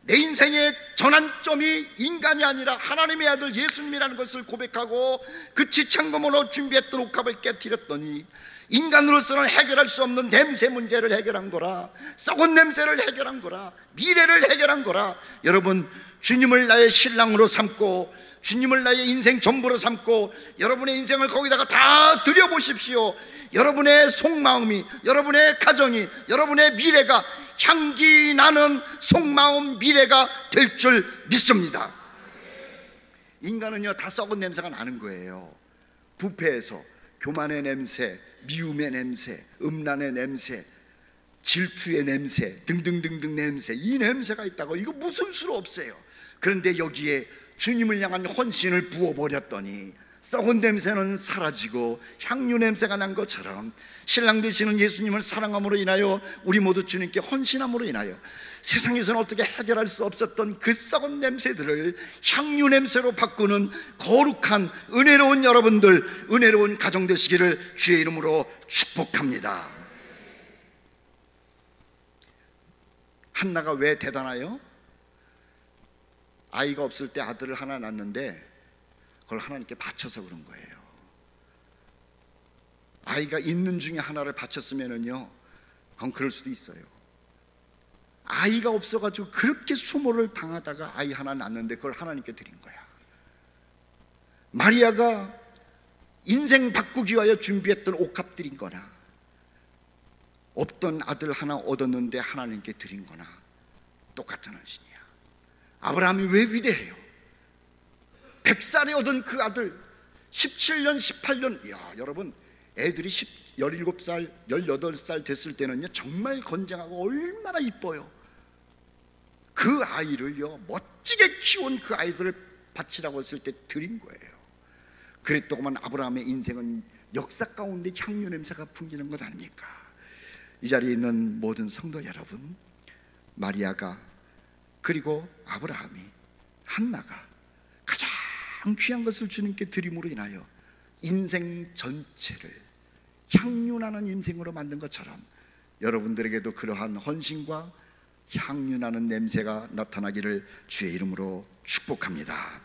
내 인생의 전환점이 인간이 아니라 하나님의 아들 예수님이라는 것을 고백하고 그 지창금으로 준비했던 옥합을 깨뜨렸더니 인간으로서는 해결할 수 없는 냄새 문제를 해결한 거라, 썩은 냄새를 해결한 거라, 미래를 해결한 거라. 여러분, 주님을 나의 신랑으로 삼고 주님을 나의 인생 전부로 삼고 여러분의 인생을 거기다가 다 들여보십시오. 여러분의 속마음이, 여러분의 가정이, 여러분의 미래가 향기 나는 속마음 미래가 될 줄 믿습니다. 인간은요, 다 썩은 냄새가 나는 거예요. 부패에서 교만의 냄새, 미움의 냄새, 음란의 냄새, 질투의 냄새, 등등등등 냄새, 이 냄새가 있다고 이거 무슨 수로 없어요. 그런데 여기에 주님을 향한 헌신을 부어버렸더니 썩은 냄새는 사라지고 향유 냄새가 난 것처럼 신랑 되시는 예수님을 사랑함으로 인하여 우리 모두 주님께 헌신함으로 인하여 세상에서는 어떻게 해결할 수 없었던 그 썩은 냄새들을 향유 냄새로 바꾸는 거룩한 은혜로운 여러분들, 은혜로운 가정 되시기를 주의 이름으로 축복합니다. 한나가 왜 대단해요? 아이가 없을 때 아들을 하나 낳는데 그걸 하나님께 바쳐서 그런 거예요. 아이가 있는 중에 하나를 바쳤으면은요, 그건 그럴 수도 있어요. 아이가 없어가지고 그렇게 수모를 당하다가 아이 하나 낳는데 그걸 하나님께 드린 거야. 마리아가 인생 바꾸기 위하여 준비했던 옥합 드린 거나, 없던 아들 하나 얻었는데 하나님께 드린 거나 똑같은 헌신이야. 아브라함이 왜 위대해요? 100살에 얻은 그 아들 17년 18년, 이야, 여러분, 애들이 17살 18살 됐을 때는요 정말 건장하고 얼마나 이뻐요. 그 아이를요 멋지게 키운 그 아이들을 바치라고 했을 때 드린 거예요. 그랬더구만 아브라함의 인생은 역사 가운데 향유 냄새가 풍기는 것 아닙니까? 이 자리에 있는 모든 성도 여러분, 마리아가 그리고 아브라함이, 한나가 가장 귀한 것을 주님께 드림으로 인하여 인생 전체를 향유나는 인생으로 만든 것처럼 여러분들에게도 그러한 헌신과 향유나는 냄새가 나타나기를 주의 이름으로 축복합니다.